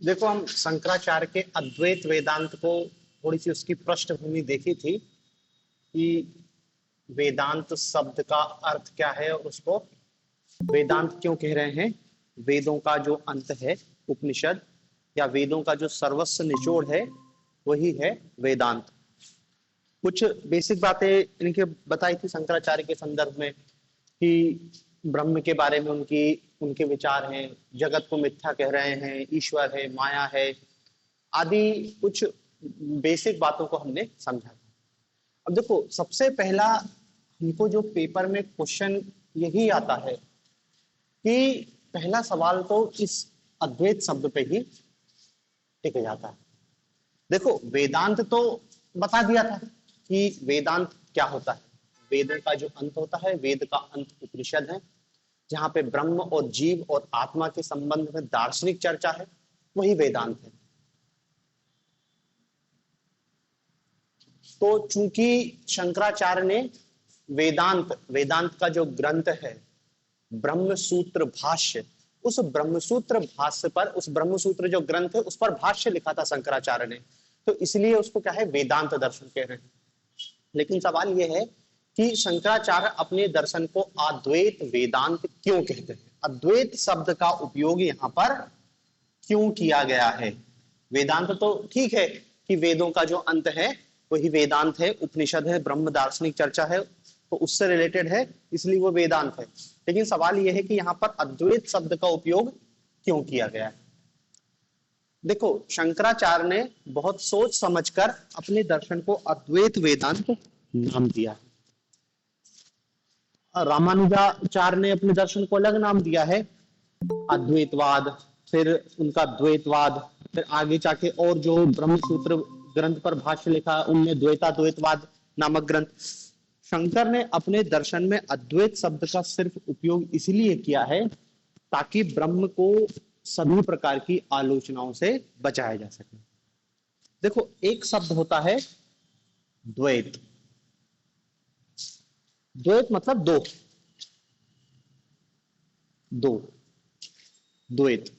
देखो, हम शंकराचार्य के अद्वैत वेदांत को थोड़ी सी उसकी पृष्ठभूमि देखी थी कि वेदांत शब्द का अर्थ क्या है और उसको वेदांत क्यों कह रहे हैं। वेदों का जो अंत है, उपनिषद, या वेदों का जो सर्वस्व निचोड़ है, वही है वेदांत। कुछ बेसिक बातें इनके बताई थी शंकराचार्य के संदर्भ में कि ब्रह्म के बारे में उनकी उनके विचार हैं, जगत को मिथ्या कह रहे हैं, ईश्वर है, माया है, आदि कुछ बेसिक बातों को हमने समझा। अब देखो, सबसे पहला हमको जो पेपर में क्वेश्चन यही आता है कि पहला सवाल तो इस अद्वैत शब्द पे ही टिक जाता है। देखो, वेदांत तो बता दिया था कि वेदांत क्या होता है। वेद का जो अंत होता है, वेद का अंत उपनिषद है, जहां पे ब्रह्म और जीव और आत्मा के संबंध में दार्शनिक चर्चा है, वही वेदांत है। तो चूंकि शंकराचार्य ने वेदांत का जो ग्रंथ है ब्रह्म सूत्र भाष्य, उस ब्रह्मसूत्र भाष्य पर, उस ब्रह्मसूत्र जो ग्रंथ है उस पर भाष्य लिखा था शंकराचार्य ने, तो इसलिए उसको क्या है, वेदांत दर्शन कह रहे हैं। लेकिन सवाल यह है कि शंकराचार्य अपने दर्शन को अद्वैत वेदांत क्यों कहते हैं, अद्वैत शब्द का उपयोग यहाँ पर क्यों किया गया है। वेदांत तो ठीक है कि वेदों का जो अंत है वही वेदांत है, उपनिषद है, ब्रह्म दार्शनिक चर्चा है, तो उससे रिलेटेड है, इसलिए वो वेदांत है। लेकिन सवाल यह है कि यहाँ पर अद्वैत शब्द का उपयोग क्यों किया गया है। देखो, शंकराचार्य ने बहुत सोच समझकर अपने दर्शन को अद्वैत वेदांत नाम दिया है। रामानुजाचार्य ने अपने दर्शन को अलग नाम दिया है, अद्वैतवाद, फिर उनका द्वैतवाद, फिर आगे जाके और जो ब्रह्मसूत्र ग्रंथ पर भाष्य लिखा उनने द्वैताद्वैतवाद नामक ग्रंथ। शंकर ने अपने दर्शन में अद्वैत शब्द का सिर्फ उपयोग इसलिए किया है ताकि ब्रह्म को सभी प्रकार की आलोचनाओं से बचाया जा सके। देखो, एक शब्द होता है द्वैत। द्वैत मतलब दो, दो, द्वैत।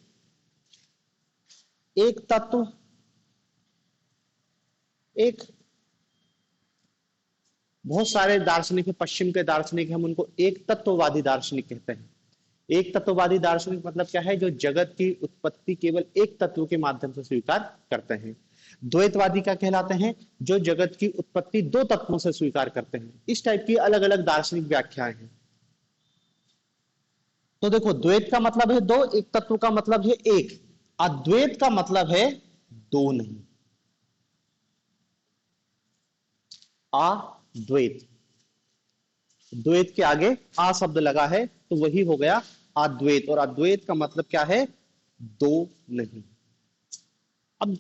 एक तत्व, एक, बहुत सारे दार्शनिक है, पश्चिम के दार्शनिक, हम उनको एक तत्ववादी दार्शनिक कहते हैं। एक तत्ववादी दार्शनिक मतलब क्या है, जो जगत की उत्पत्ति केवल एक तत्व के माध्यम से स्वीकार करते हैं। द्वैतवादी क्या कहलाते हैं, जो जगत की उत्पत्ति दो तत्वों से स्वीकार करते हैं। इस टाइप की अलग अलग दार्शनिक व्याख्याएं हैं। तो देखो, द्वैत का मतलब है दो, एक तत्व का मतलब है एक, अद्वैत का मतलब है दो नहीं, अद्वैत। द्वैत के आगे आ शब्द लगा है तो वही हो गया अद्वैत, और अद्वैत का मतलब क्या है, दो नहीं। अब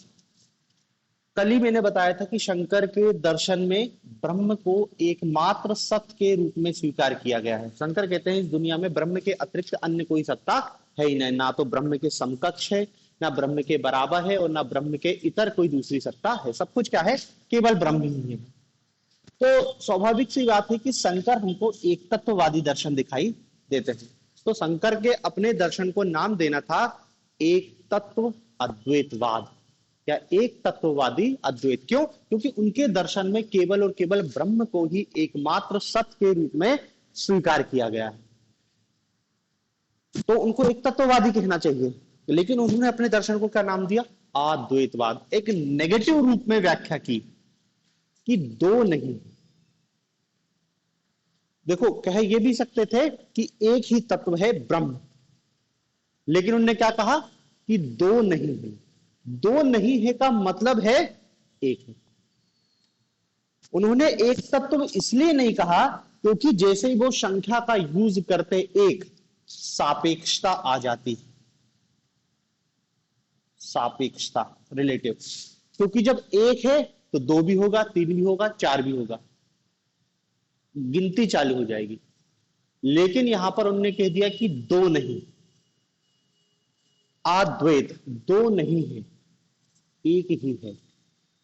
कल ही मैंने बताया था कि शंकर के दर्शन में ब्रह्म को एकमात्र सत्य के रूप में स्वीकार किया गया है। शंकर कहते हैं इस दुनिया में ब्रह्म के अतिरिक्त अन्य कोई सत्ता है ही नहीं, ना तो ब्रह्म के समकक्ष है, ना ब्रह्म के बराबर है, और ना ब्रह्म के इतर कोई दूसरी सत्ता है। सब कुछ क्या है, केवल ब्रह्म ही है। तो स्वाभाविक सी बात है कि शंकर हमको एक तत्ववादी दर्शन दिखाई देते हैं। तो शंकर के अपने दर्शन को नाम देना था एक तत्व अद्वैतवाद, या एक तत्ववादी अद्वैत। क्यों? क्योंकि उनके दर्शन में केवल और केवल ब्रह्म को ही एकमात्र सत्य के रूप में स्वीकार किया गया है। तो उनको एक तत्ववादी कहना चाहिए, लेकिन उन्होंने अपने दर्शन को क्या नाम दिया, अद्वैतवाद। एक नेगेटिव रूप में व्याख्या की कि दो नहीं। देखो, कह ये भी सकते थे कि एक ही तत्व है ब्रह्म, लेकिन उन्होंने क्या कहा कि दो नहीं है। दो नहीं है का मतलब है एक है। उन्होंने एक तत्व इसलिए नहीं कहा क्योंकि जैसे ही वो संख्या का यूज करते एक, सापेक्षता आ जाती, सापेक्षता, रिलेटिव। क्योंकि जब एक है तो दो भी होगा, तीन भी होगा, चार भी होगा, गिनती चालू हो जाएगी। लेकिन यहां पर उन्होंने कह दिया कि दो नहीं, अद्वैत, दो नहीं है, एक ही है।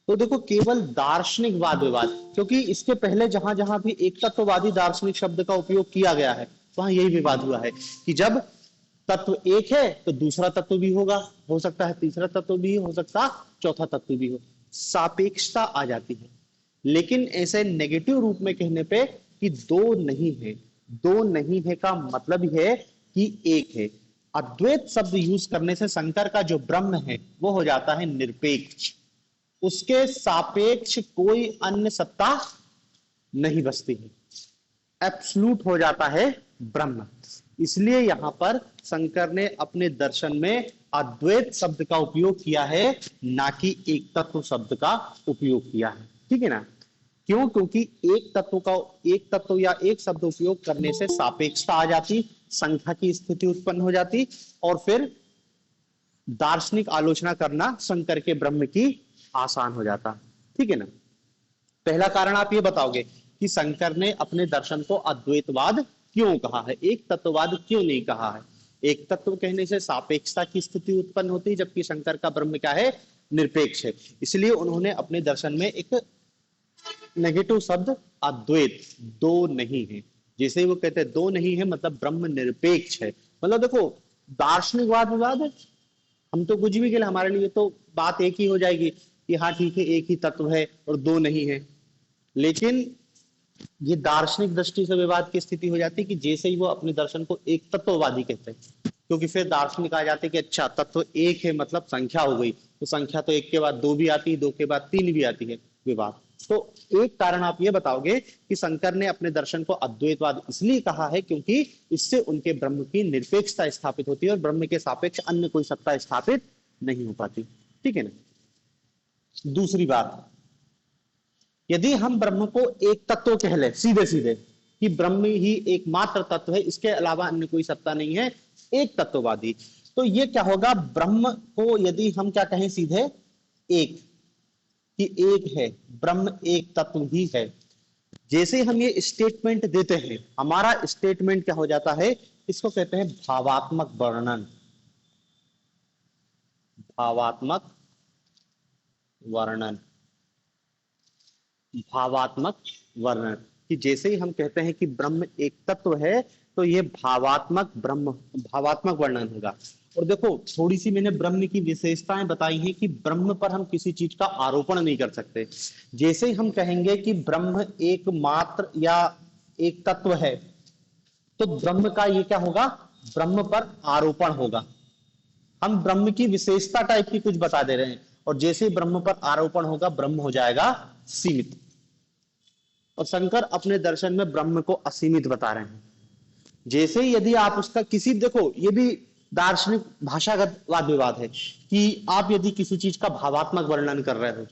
तो देखो, केवल दार्शनिक वाद विवाद, क्योंकि इसके पहले जहां जहां भी एक तत्ववादी दार्शनिक शब्द का उपयोग किया गया है वहां यही विवाद हुआ है कि जब तत्व एक है तो दूसरा तत्व भी होगा, हो सकता है तीसरा तत्व भी हो सकता, चौथा तत्व भी हो, सापेक्षता आ जाती है। लेकिन ऐसे नेगेटिव रूप में कहने पे कि दो नहीं है, दो नहीं है का मतलब है कि एक है। अद्वैत शब्द यूज करने से शंकर का जो ब्रह्म है वो हो जाता है निरपेक्ष, उसके सापेक्ष कोई अन्य सत्ता नहीं बसती है, एब्सोल्यूट हो जाता है ब्रह्म। इसलिए यहां पर शंकर ने अपने दर्शन में अद्वैत शब्द का उपयोग किया है, ना कि एक तत्व शब्द का उपयोग किया है। ठीक है ना? क्यों? क्योंकि एक तत्व या एक शब्द उपयोग करने से सापेक्षता आ जाती, संख्या की स्थिति उत्पन्न हो जाती, और फिर दार्शनिक आलोचना करना शंकर के ब्रह्म की आसान हो जाता। ठीक है ना? पहला कारण आप ये बताओगे कि शंकर ने अपने दर्शन को अद्वैतवाद क्यों कहा है, एक तत्ववाद क्यों नहीं कहा है? एक तत्व कहने से सापेक्षता की स्थिति उत्पन्न होती है, जबकि शंकर का ब्रह्म क्या है? निरपेक्ष है। इसलिए उन्होंने अपने दर्शन में एक नेगेटिव शब्द अद्वैत, दो नहीं है, जैसे ही वो कहते हैं दो नहीं है मतलब ब्रह्म निरपेक्ष है। मतलब देखो, दार्शनिक वाद विवाद है, हम तो कुछ भी के लिए हमारे लिए तो बात एक ही हो जाएगी कि हाँ ठीक है एक ही तत्व है और दो नहीं है। लेकिन ये दार्शनिक दृष्टि से विवाद की स्थिति हो जाती है कि जैसे ही वो अपने दर्शन को एक तत्ववादी कहते हैं, क्योंकि फिर दार्शनिक आ जाते हैं कि अच्छा तत्व एक है मतलब संख्या हो गई, तो संख्या तो एक के बाद दो भी आती है, दो के बाद तीन भी आती है, विवाद। तो एक कारण आप ये बताओगे कि शंकर ने अपने दर्शन को अद्वैतवाद इसलिए कहा है क्योंकि इससे उनके ब्रह्म की निरपेक्षता स्थापित होती है और ब्रह्म के सापेक्ष अन्य कोई सत्ता स्थापित नहीं हो पाती। ठीक है ना? दूसरी बात, यदि हम ब्रह्म को एक तत्व कह ले सीधे सीधे कि ब्रह्म ही एकमात्र तत्व है, इसके अलावा अन्य कोई सत्ता नहीं है, एक तत्ववादी, तो ये क्या होगा? ब्रह्म को यदि हम क्या कहें सीधे एक, कि एक है, ब्रह्म एक तत्व ही है, जैसे हम ये स्टेटमेंट देते हैं, हमारा स्टेटमेंट क्या हो जाता है? इसको कहते हैं भावात्मक वर्णन। भावात्मक वर्णन, भावात्मक वर्णन, कि जैसे ही हम कहते हैं कि ब्रह्म एक तत्व है तो ये भावात्मक वर्णन होगा। और देखो, थोड़ी सी मैंने ब्रह्म की विशेषताएं बताई हैं कि ब्रह्म पर हम किसी चीज का आरोपण नहीं कर सकते। जैसे ही हम कहेंगे कि ब्रह्म एकमात्र या एक तत्व है, तो ब्रह्म का ये क्या होगा? ब्रह्म पर आरोपण होगा। हम ब्रह्म की विशेषता टाइप की कुछ बता दे रहे हैं, और जैसे ही ब्रह्म पर आरोपण होगा ब्रह्म हो जाएगा सीमित। और शंकर अपने दर्शन में ब्रह्म को असीमित बता रहे हैं। जैसे ही यदि आप उसका किसी, देखो ये भी दार्शनिक भाषागत वाद विवाद है कि आप यदि किसी चीज का भावात्मक वर्णन कर रहे हो,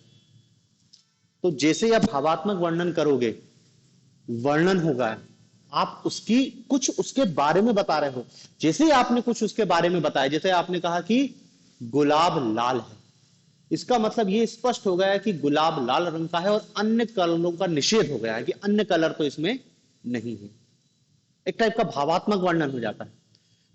तो जैसे ही आप भावात्मक वर्णन करोगे, वर्णन होगा, आप उसकी कुछ उसके बारे में बता रहे हो। जैसे ही आपने कुछ उसके बारे में बताया, जैसे आपने कहा कि गुलाब लाल है, इसका मतलब ये स्पष्ट हो गया कि गुलाब लाल रंग का है और अन्य कलरों का निषेध हो गया है कि अन्य कलर तो इसमें नहीं है। एक टाइप का भावात्मक वर्णन हो जाता है।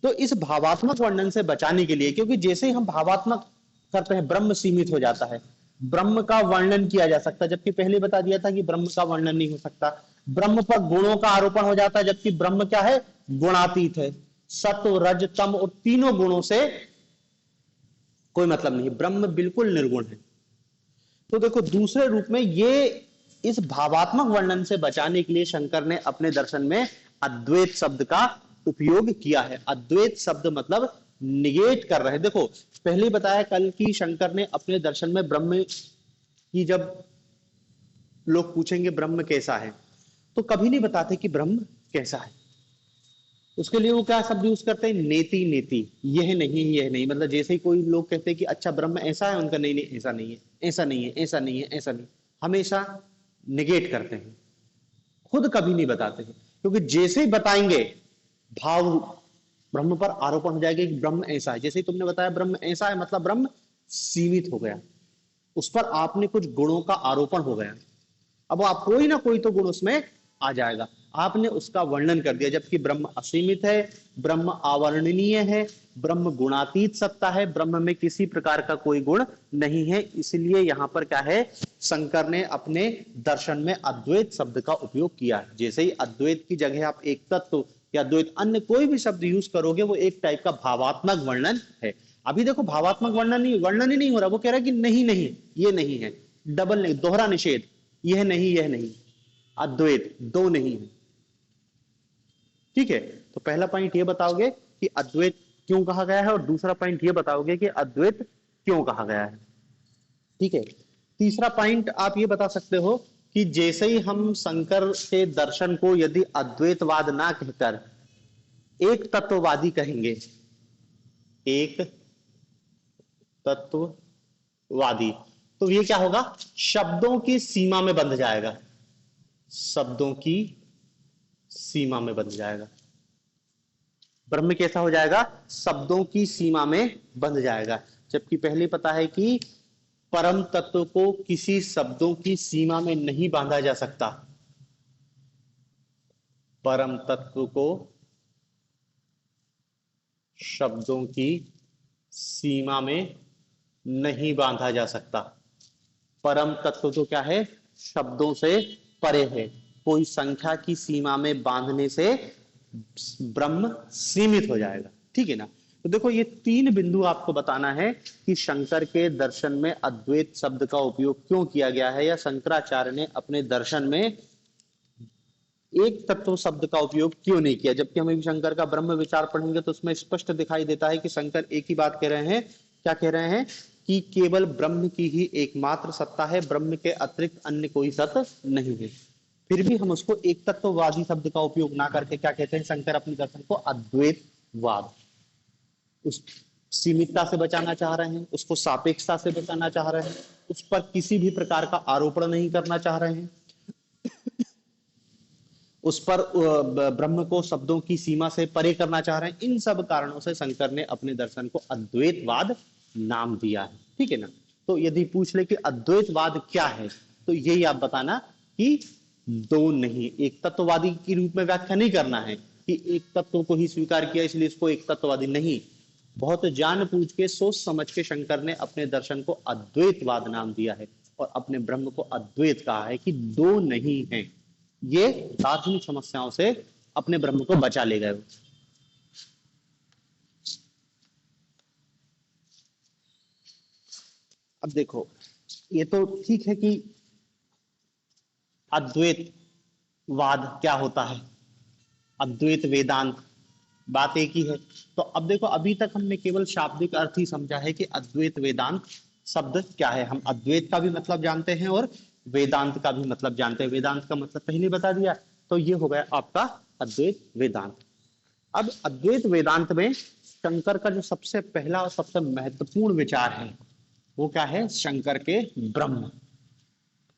तो इस भावात्मक वर्णन से बचाने के लिए, क्योंकि जैसे ही हम भावात्मक करते हैं ब्रह्म सीमित हो जाता है, ब्रह्म का वर्णन किया जा सकता है, जबकि पहले बता दिया था कि ब्रह्म का वर्णन नहीं हो सकता। ब्रह्म पर गुणों का आरोपण हो जाता है, जबकि ब्रह्म क्या है? गुणातीत है। सत्व रज तम और तीनों गुणों से कोई मतलब नहीं, ब्रह्म बिल्कुल निर्गुण है। तो देखो, दूसरे रूप में ये इस भावात्मक वर्णन से बचाने के लिए शंकर ने अपने दर्शन में अद्वैत शब्द का उपयोग किया है। अद्वैत शब्द मतलब निगेट कर रहे हैं। देखो, पहले बताया कल की शंकर ने अपने दर्शन में ब्रह्म की, जब लोग पूछेंगे ब्रह्म कैसा है, तो कभी नहीं बताते कि ब्रह्म कैसा है। उसके लिए वो क्या शब्द यूज करते हैं? नेति नेति, यह नहीं यह नहीं। मतलब जैसे ही कोई लोग कहते हैं कि अच्छा ब्रह्म ऐसा है, उनका नहीं नहीं ऐसा नहीं है, ऐसा नहीं है, ऐसा नहीं है, ऐसा नहीं, हमेशा निगेट करते हैं, खुद कभी नहीं बताते हैं। क्योंकि जैसे ही बताएंगे भाव ब्रह्म पर आरोपण हो जाएगा कि ब्रह्म ऐसा है। जैसे ही तुमने बताया ब्रह्म ऐसा है मतलब ब्रह्म सीमित हो गया, उस पर आपने कुछ गुणों का आरोपण हो गया। अब आप कोई ना कोई तो गुण उसमें आ जाएगा, आपने उसका वर्णन कर दिया। जबकि ब्रह्म असीमित है, ब्रह्म अवर्णनीय है, ब्रह्म गुणातीत सत्ता है, ब्रह्म में किसी प्रकार का कोई गुण नहीं है। इसलिए यहां पर क्या है? शंकर ने अपने दर्शन में अद्वैत शब्द का उपयोग किया है। जैसे ही अद्वैत की जगह आप एक तत्व या द्वैत, अन्य कोई भी शब्द यूज करोगे वो एक टाइप का भावात्मक वर्णन है। अभी देखो भावात्मक वर्णन ही नहीं हो रहा, वो कह रहा है कि नहीं नहीं ये नहीं है, डबल नहीं, दोहरा निषेध, यह नहीं यह नहीं, अद्वैत दो नहीं है। ठीक है, तो पहला पॉइंट ये बताओगे कि अद्वैत क्यों कहा गया है, और दूसरा पॉइंट ये बताओगे कि अद्वैत क्यों कहा गया है। ठीक है, तीसरा पॉइंट आप ये बता सकते हो कि जैसे ही हम शंकर के दर्शन को यदि अद्वैतवाद ना कहकर एक तत्ववादी कहेंगे, एक तत्ववादी, तो ये क्या होगा, शब्दों की सीमा में बंध जाएगा, शब्दों की सीमा में बंध जाएगा। ब्रह्म कैसा हो जाएगा, शब्दों की सीमा में बंध जाएगा। जबकि पहले पता है कि परम तत्व को किसी शब्दों की सीमा में नहीं बांधा जा सकता, परम तत्व को शब्दों की सीमा में नहीं बांधा जा सकता। परम तत्व तो क्या है, शब्दों से परे है, कोई संख्या की सीमा में बांधने से ब्रह्म सीमित हो जाएगा। ठीक है ना, तो देखो ये तीन बिंदु आपको बताना है कि शंकर के दर्शन में अद्वैत शब्द का उपयोग क्यों किया गया है, या शंकराचार्य ने अपने दर्शन में एक तत्व शब्द का उपयोग क्यों नहीं किया। जबकि हम शंकर का ब्रह्म विचार पढ़ेंगे तो उसमें स्पष्ट दिखाई देता है कि शंकर एक ही बात कह रहे हैं, क्या कह रहे हैं कि केवल ब्रह्म की ही एकमात्र सत्ता है, ब्रह्म के अतिरिक्त अन्य कोई सत्य नहीं है। फिर भी हम उसको एक तत्ववादी शब्द का उपयोग ना करके क्या कहते हैं, शंकर अपने दर्शन को अद्वैतवाद, उस सीमितता से बचाना चाह रहे हैं, उसको सापेक्षता से बचाना चाह रहे हैं, उस पर किसी भी प्रकार का आरोपण नहीं करना चाह रहे हैं, उस पर ब्रह्म को शब्दों की सीमा से परे करना चाह रहे हैं। इन सब कारणों से शंकर ने अपने दर्शन को अद्वैतवाद नाम दिया है। ठीक है ना, तो यदि पूछ ले कि अद्वैतवाद क्या है, तो यही आप बताना कि दो नहीं, एक तत्ववादी के रूप में व्याख्या नहीं करना है कि एक तत्व को ही स्वीकार किया इसलिए इसको एक तत्ववादी नहीं, बहुत जान पूछ के सोच समझ के शंकर ने अपने दर्शन को अद्वैतवाद नाम दिया है और अपने ब्रह्म को अद्वैत कहा है कि दो नहीं है। ये दार्शनिक समस्याओं से अपने ब्रह्म को बचा ले गए। अब देखो ये तो ठीक है कि अद्वैतवाद क्या होता है, अद्वैत वेदांत बात एक ही है। तो अब देखो अभी तक हमने केवल शाब्दिक अर्थ ही समझा है कि अद्वैत वेदांत शब्द क्या है। हम अद्वैत का भी मतलब जानते हैं और वेदांत का भी मतलब जानते हैं। वेदांत का मतलब पहले बता दिया, तो ये हो गया आपका अद्वैत वेदांत। अब अद्वैत वेदांत में शंकर का जो सबसे पहला और सबसे महत्वपूर्ण विचार है वो क्या है, शंकर के ब्रह्म,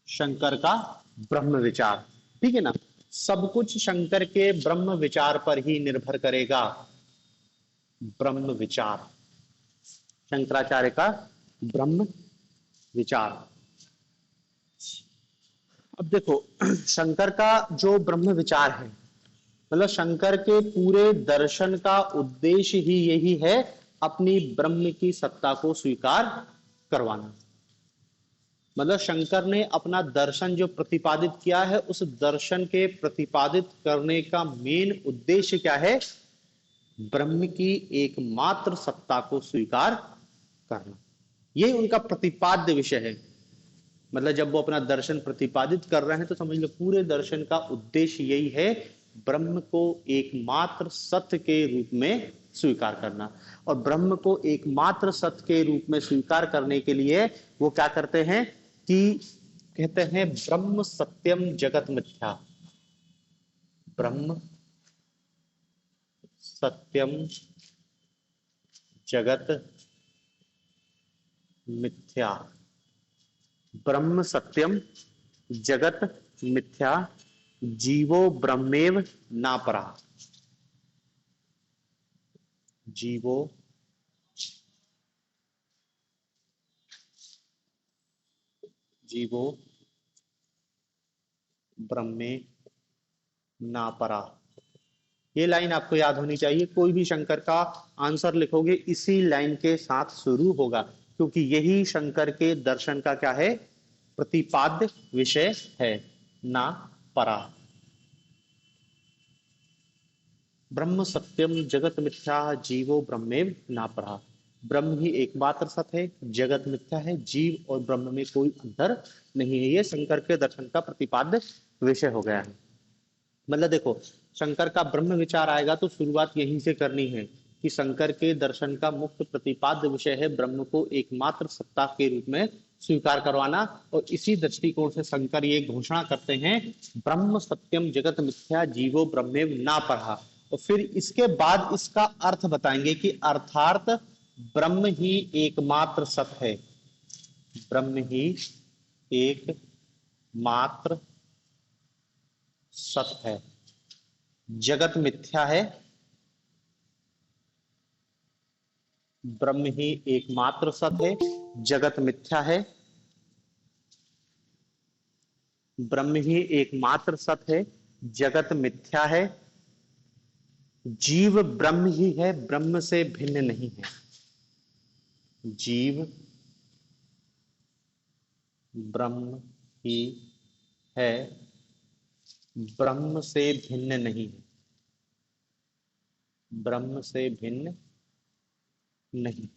शंकर का ब्रह्म विचार। ठीक है ना, सब कुछ शंकर के ब्रह्म विचार पर ही निर्भर करेगा। ब्रह्म विचार, शंकराचार्य का ब्रह्म विचार। अब देखो शंकर का जो ब्रह्म विचार है, मतलब शंकर के पूरे दर्शन का उद्देश्य ही यही है, अपनी ब्रह्म की सत्ता को स्वीकार करवाना। मतलब शंकर ने अपना दर्शन जो प्रतिपादित किया है, उस दर्शन के प्रतिपादित करने का मेन उद्देश्य क्या है, ब्रह्म की एकमात्र सत्ता को स्वीकार करना। ये उनका प्रतिपाद्य विषय है। मतलब जब वो अपना दर्शन प्रतिपादित कर रहे हैं तो समझ लो पूरे दर्शन का उद्देश्य यही है, ब्रह्म को एकमात्र सत्य के रूप में स्वीकार करना। और ब्रह्म को एकमात्र सत्य के रूप में स्वीकार करने के लिए वो क्या करते हैं कि कहते हैं ब्रह्म सत्यम जगत मिथ्या, ब्रह्म सत्यम जगत मिथ्या, ब्रह्म सत्यम जगत मिथ्या, जीवो ब्रह्मेव ना परा, जीवो जीवो ब्रह्मे ना परा। ये लाइन आपको याद होनी चाहिए, कोई भी शंकर का आंसर लिखोगे इसी लाइन के साथ शुरू होगा, क्योंकि यही शंकर के दर्शन का क्या है, प्रतिपाद्य विषय है, ना परा। ब्रह्म सत्यम जगत मिथ्या जीवो ब्रह्मेव ना परा। ब्रह्म ही एकमात्र सत्य है, जगत मिथ्या है, जीव और ब्रह्म में कोई अंतर नहीं है। ये शंकर के दर्शन का प्रतिपाद्य विषय हो गया है। मतलब देखो, शंकर का ब्रह्म विचार आएगा तो शुरुआत यहीं से करनी है कि शंकर के दर्शन का मुख्य प्रतिपाद्य विषय है ब्रह्म को एकमात्र सत्ता के रूप में स्वीकार करवाना। और इसी दृष्टिकोण से शंकर ये घोषणा करते हैं, ब्रह्म सत्यम जगत मिथ्या जीवो ब्रह्मेव ना पढ़ा। और फिर इसके बाद इसका अर्थ बताएंगे कि अर्थात ब्रह्म ही एकमात्र सत्य है, ब्रह्म ही एकमात्र सत्य है, जगत मिथ्या है, ब्रह्म ही एकमात्र सत्य है, जगत मिथ्या है, ब्रह्म ही एकमात्र सत्य है, जगत मिथ्या है, जीव ब्रह्म ही है, ब्रह्म से भिन्न नहीं है, जीव ब्रह्म ही है, ब्रह्म से भिन्न नहीं है, ब्रह्म से भिन्न नहीं,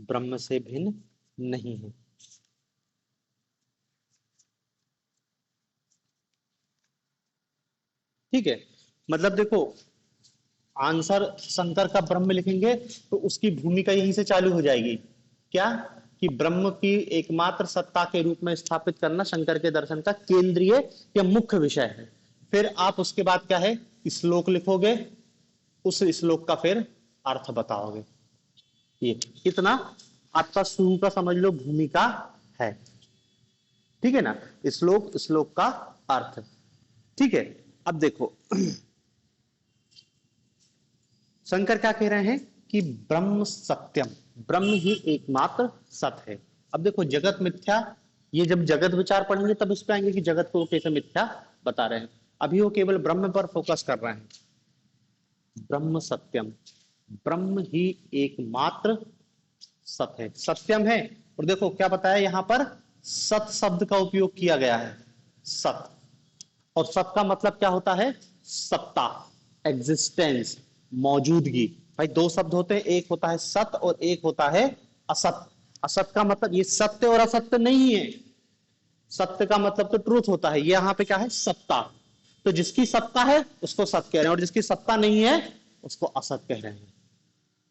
ब्रह्म से भिन्न नहीं है। ठीक है, मतलब देखो, आंसर शंकर का ब्रह्म लिखेंगे तो उसकी भूमिका यहीं से चालू हो जाएगी, क्या कि ब्रह्म की एकमात्र सत्ता के रूप में स्थापित करना शंकर के दर्शन का केंद्रीय या मुख्य विषय है। फिर आप उसके बाद क्या है, श्लोक लिखोगे, उस श्लोक का फिर अर्थ बताओगे। ये इतना आपका शुरू का समझ लो भूमिका है, ठीक है ना। श्लोक का अर्थ, ठीक है। अब देखो शंकर क्या कह रहे हैं कि ब्रह्म सत्यम, ब्रह्म ही एकमात्र सत्य है। अब देखो जगत मिथ्या, ये जब जगत विचार पढ़ेंगे तब इस पे आएंगे कि जगत को कैसे मिथ्या बता रहे हैं। अभी वो केवल ब्रह्म पर फोकस कर रहे हैं। ब्रह्म सत्यम, ब्रह्म ही एकमात्र सत्य है, सत्यम है। और देखो क्या बताया यहां पर, सत शब्द का उपयोग किया गया है, सत। और सत का मतलब क्या होता है, सत्ता, एग्जिस्टेंस, मौजूदगी। भाई दो शब्द होते हैं, एक होता है सत और एक होता है असत। असत का मतलब ये सत्य और असत्य नहीं है, सत्य का मतलब तो ट्रूथ होता है, ये यहाँ पे क्या है, सत्ता। तो जिसकी सत्ता है उसको सत्य कह रहे हैं और जिसकी सत्ता नहीं है उसको असत कह रहे हैं।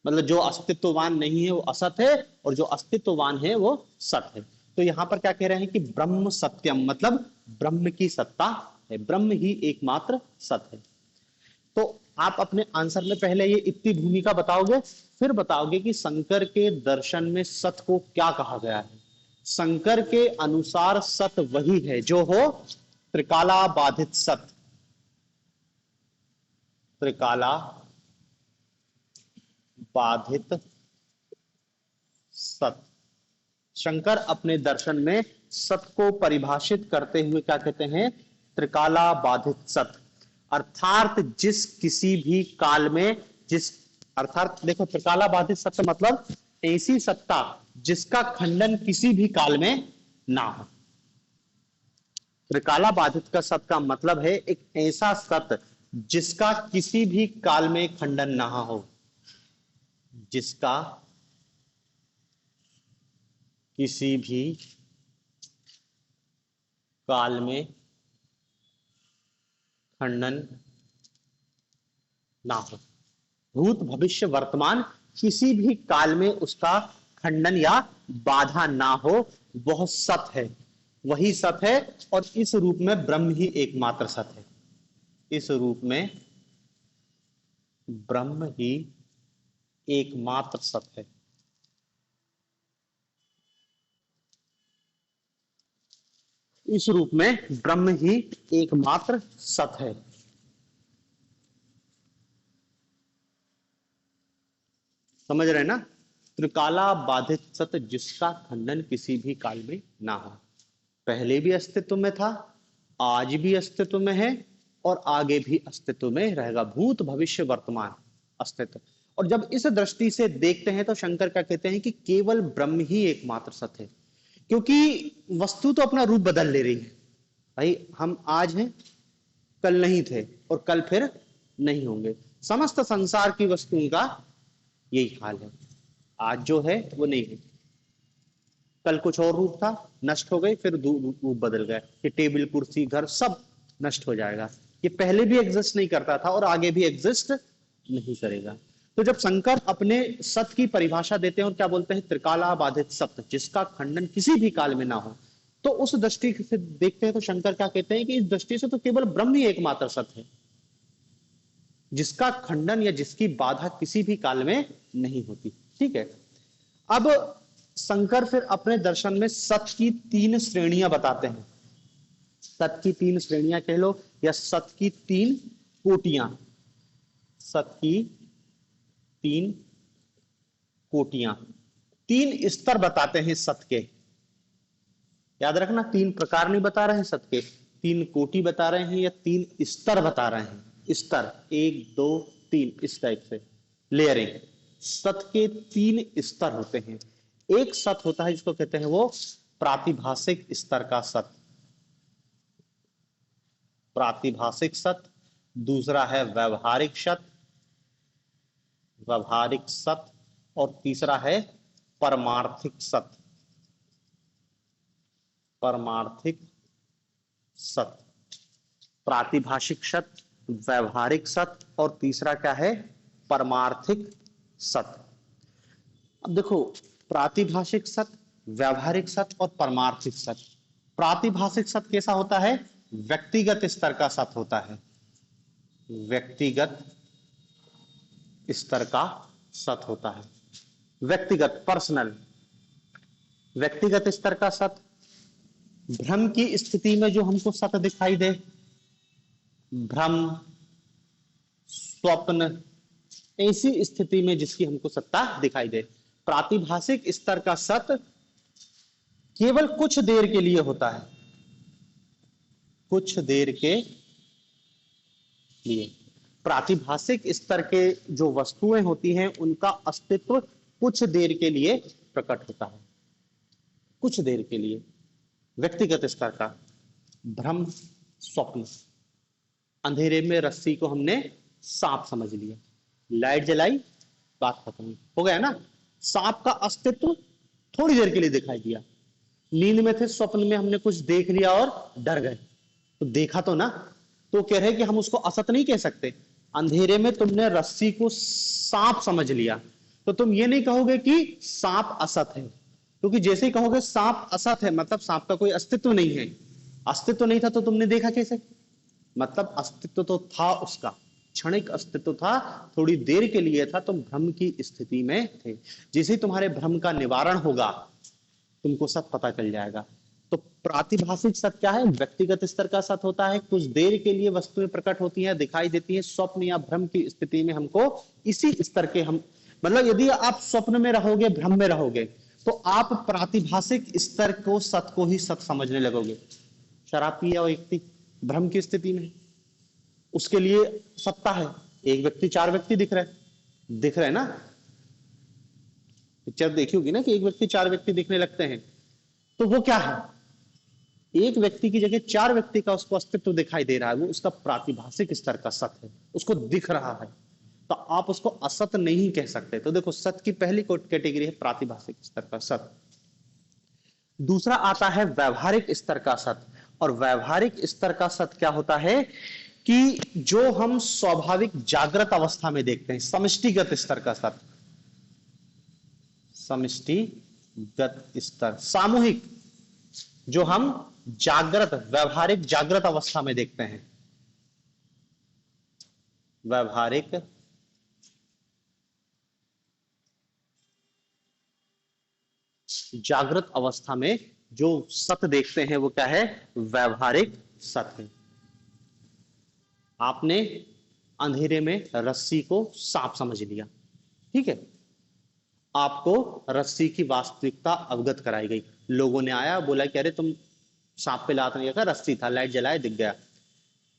मतलब जो अस्तित्ववान नहीं है वो असत है और जो अस्तित्ववान है वो सत है। तो यहां पर क्या कह रहे हैं कि ब्रह्म सत्यम, मतलब ब्रह्म की सत्ता है, ब्रह्म ही एकमात्र सत्य है। तो आप अपने आंसर में पहले ये इतनी भूमिका बताओगे, फिर बताओगे कि शंकर के दर्शन में सत्य को क्या कहा गया है। शंकर के अनुसार सत्य वही है जो हो त्रिकाला बाधित सत्य, त्रिकाला बाधित सत्य। शंकर अपने दर्शन में सत्य को परिभाषित करते हुए क्या कहते हैं, त्रिकाला बाधित सत्य। अर्थात जिस किसी भी काल में, जिस, अर्थात देखो त्रिकाला बाधित सत्य मतलब ऐसी सत्ता जिसका खंडन किसी भी काल में ना हो। त्रिकाला बाधित का सत्य का मतलब है एक ऐसा सत्य जिसका किसी भी काल में खंडन ना हो, जिसका किसी भी काल में खंडन ना हो। भूत भविष्य वर्तमान किसी भी काल में उसका खंडन या बाधा ना हो, वह सत्य है, वही सत्य है। और इस रूप में ब्रह्म ही एकमात्र सत्य है, इस रूप में ब्रह्म ही एकमात्र सत्य है। इस रूप में ब्रह्म ही एकमात्र सत्य है। समझ रहे ना, त्रिकाला बाधित सत्य जिसका खंडन किसी भी काल में ना हो, पहले भी अस्तित्व में था, आज भी अस्तित्व में है और आगे भी अस्तित्व में रहेगा। भूत भविष्य वर्तमान अस्तित्व। और जब इस दृष्टि से देखते हैं तो शंकर क्या कहते हैं कि केवल ब्रह्म ही एकमात्र सत्य है, क्योंकि वस्तु तो अपना रूप बदल ले रही है। भाई हम आज हैं, कल नहीं थे, और कल फिर नहीं होंगे। समस्त संसार की वस्तुओं का यही हाल है। आज जो है वो नहीं है, कल कुछ और रूप था, नष्ट हो गए, फिर रूप बदल गए। ये टेबल, कुर्सी, घर सब नष्ट हो जाएगा। ये पहले भी एग्जिस्ट नहीं करता था और आगे भी एग्जिस्ट नहीं करेगा। तो जब शंकर अपने सत्य की परिभाषा देते हैं और क्या बोलते हैं, त्रिकाला बाधित सत्य, जिसका खंडन किसी भी काल में ना हो, तो उस दृष्टि से देखते हैं तो शंकर क्या कहते हैं कि इस दृष्टि से तो केवल ब्रह्म ही एकमात्र सत्य है, जिसका खंडन या जिसकी बाधा किसी भी काल में नहीं होती। ठीक है, अब शंकर फिर अपने दर्शन में सत्य की 3 श्रेणियां बताते हैं। सत्य की 3 श्रेणियां कह लो, या सत्य की 3 कोटियां। सत्य की 3 कोटियां, 3 स्तर बताते हैं सत्य के। याद रखना, 3 प्रकार नहीं बता रहे हैं सत्य के, 3 कोटि बता रहे हैं या 3 स्तर बता रहे हैं। स्तर 1 2 3, इस टाइप से लेयरिंग। सत्य के 3 स्तर होते हैं। एक सत्य होता है जिसको कहते हैं वो प्रातिभाषिक स्तर का सत्य, प्रातिभाषिक सत्य। दूसरा है व्यवहारिक सत्य, व्यवहारिक सत्य। और तीसरा है परमार्थिक सत्य, परमार्थिक सत्य। प्रातिभाषिक सत्य, व्यवहारिक सत्य, और तीसरा क्या है, परमार्थिक सत्य। अब देखो, प्रातिभाषिक सत्य, व्यवहारिक सत्य और परमार्थिक सत्य। प्रातिभाषिक सत्य कैसा होता है, व्यक्तिगत स्तर का सत्य होता है, व्यक्तिगत स्तर का सत्य होता है। व्यक्तिगत, पर्सनल, व्यक्तिगत स्तर का सत्य। भ्रम की स्थिति में जो हमको सत्य दिखाई दे, भ्रम, स्वप्न, ऐसी स्थिति में जिसकी हमको सत्ता दिखाई दे। प्रातिभाषिक स्तर का सत्य केवल कुछ देर के लिए होता है, कुछ देर के लिए। प्रातिभाषिक स्तर के जो वस्तुएं होती हैं उनका अस्तित्व कुछ देर के लिए प्रकट होता है, कुछ देर के लिए। व्यक्तिगत स्तर का भ्रम, स्वप्न, अंधेरे में रस्सी को हमने सांप समझ लिया, लाइट जलाई, बात खत्म हो गया ना। सांप का अस्तित्व थोड़ी देर के लिए दिखाई दिया। नींद में थे, स्वप्न में हमने कुछ देख लिया और डर गए, तो देखा तो ना, तो कह रहे कि हम उसको असत नहीं कह सकते। अंधेरे में तुमने रस्सी को सांप समझ लिया, तो तुम ये नहीं कहोगे कि सांप असत है, क्योंकि जैसे ही कहोगे सांप असत है मतलब सांप का कोई अस्तित्व नहीं है। अस्तित्व नहीं था तो तुमने देखा कैसे, मतलब अस्तित्व तो था, उसका क्षणिक अस्तित्व था, थोड़ी देर के लिए था, तुम भ्रम की स्थिति में थे। जैसे ही तुम्हारे भ्रम का निवारण होगा तुमको सत्य पता चल जाएगा। तो प्रातिभाषिक सत्य क्या है, व्यक्तिगत स्तर का सत्य होता है, कुछ देर के लिए वस्तुएं प्रकट होती हैं, दिखाई देती हैं। स्वप्न या भ्रम की स्थिति में हमको इसी स्तर के हम, मतलब यदि आप स्वप्न में रहोगे, भ्रम में रहोगे, तो आप प्रातिभाषिक स्तर को, सत्य को ही सत्य समझने लगोगे। शराब पिया व्यक्ति भ्रम की स्थिति में, उसके लिए सत्ता है, एक व्यक्ति 4 व्यक्ति दिख रहे ना। पिक्चर देखी होगी ना कि एक व्यक्ति 4 व्यक्ति दिखने लगते हैं, तो वो क्या है, एक व्यक्ति की जगह 4 व्यक्ति का उसको अस्तित्व दिखाई दे रहा है, वो उसका प्रातिभाषिक स्तर का सत्य है, उसको दिख रहा है, तो आप उसको असत्य नहीं कह सकते। तो देखो, सत्य की पहली कैटेगरी है प्रातिभाषिक स्तर का सत्य। दूसरा आता है व्यवहारिक स्तर का सत्य। और व्यवहारिक स्तर का सत्य क्या होता है कि जो हम स्वाभाविक जागृत अवस्था में देखते हैं, समष्टिगत स्तर का सत्य, समष्टिगत स्तर, सामूहिक, जो हम जागृत, व्यवहारिक जागृत अवस्था में देखते हैं, व्यवहारिक जागृत अवस्था में जो सत्य देखते हैं वो क्या है, व्यवहारिक सत्य। आपने अंधेरे में रस्सी को सांप समझ लिया, ठीक है, आपको रस्सी की वास्तविकता अवगत कराई गई। लोगों ने आया, बोला कि अरे तुम सांप पे लात नहीं, रस्सी था, लाइट जलाए, दिख गया।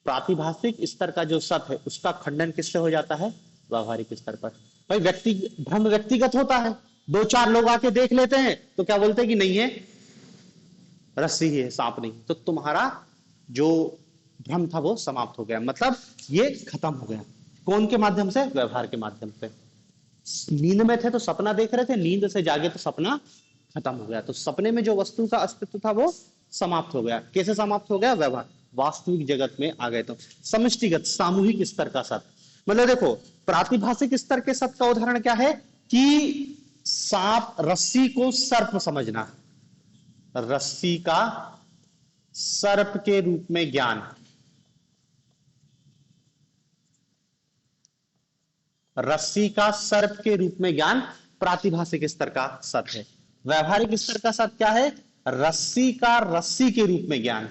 प्रातिभाषिक स्तर का जो सत्य है उसका खंडन किससे हो जाता है, व्यवहारिक स्तर पर। भाई भ्रम व्यक्तिगत होता है, 2-4 लोग आके देख लेते हैं तो क्या बोलते हैं कि नहीं है, रस्सी ही है, सांप नहीं। तो तुम्हारा जो भ्रम था वो समाप्त हो गया, मतलब ये खत्म हो गया। कौन के माध्यम से? व्यवहार के माध्यम से। नींद में थे तो सपना देख रहे थे, नींद से जागे तो सपना खत्म हो गया, तो सपने में जो वस्तु का अस्तित्व था वो समाप्त हो गया। कैसे समाप्त हो गया? व्यवहार। वास्तविक जगत में आ गए तो समष्टिगत सामूहिक स्तर का सत्य। मतलब देखो, प्रातिभाषिक स्तर के सत्य का उदाहरण क्या है कि सांप, रस्सी को सर्प समझना, रस्सी का सर्प के रूप में ज्ञान, रस्सी का सर्प के रूप में ज्ञान प्रातिभाषिक स्तर का सत्य है। व्यवहारिक स्तर का सत्य क्या है? रस्सी का रस्सी के रूप में ज्ञान,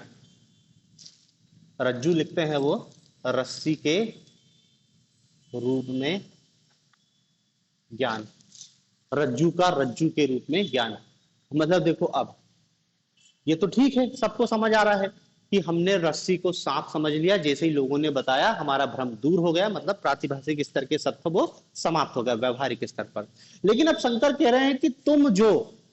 रज्जू लिखते हैं वो, रस्सी के रूप में ज्ञान, रज्जू का रज्जू के रूप में ज्ञान। मतलब देखो, अब ये तो ठीक है, सबको समझ आ रहा है कि हमने रस्सी को सांप समझ लिया, जैसे ही लोगों ने बताया हमारा भ्रम दूर हो गया, मतलब प्रातिभाषिक स्तर के सत्य वो समाप्त हो गया व्यवहारिक स्तर पर। लेकिन अब शंकर कह रहे हैं कि तुम जो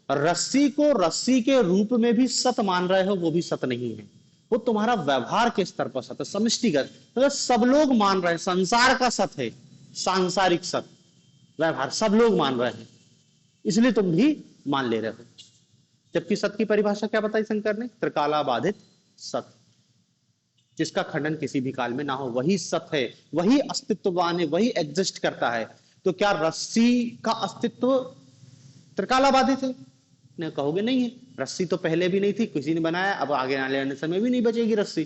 रस्सी को रस्सी के रूप में भी सत्य मान रहे हो वो भी सत्य नहीं है, वो तुम्हारा व्यवहार के स्तर पर सत्य, समष्टिगत, मतलब सब लोग मान रहे हैं, संसार का सत्य है, सांसारिक सत्य, व्यवहार सब लोग मान रहे हैं, इसलिए तुम भी मान ले रहे हो। जबकि सत्य की परिभाषा क्या बताई शंकर ने? त्रिकालाबाधित सत्य, जिसका खंडन किसी भी काल में ना हो, वही सत्य है, वही अस्तित्ववान है, वही एग्जिस्ट करता है। तो क्या रस्सी का अस्तित्व त्रिकालाबाधित है? नहीं, कहोगे नहीं है, रस्सी तो पहले भी नहीं थी, किसी ने बनाया, अब आगे आने वाले समय भी नहीं बचेगी रस्सी।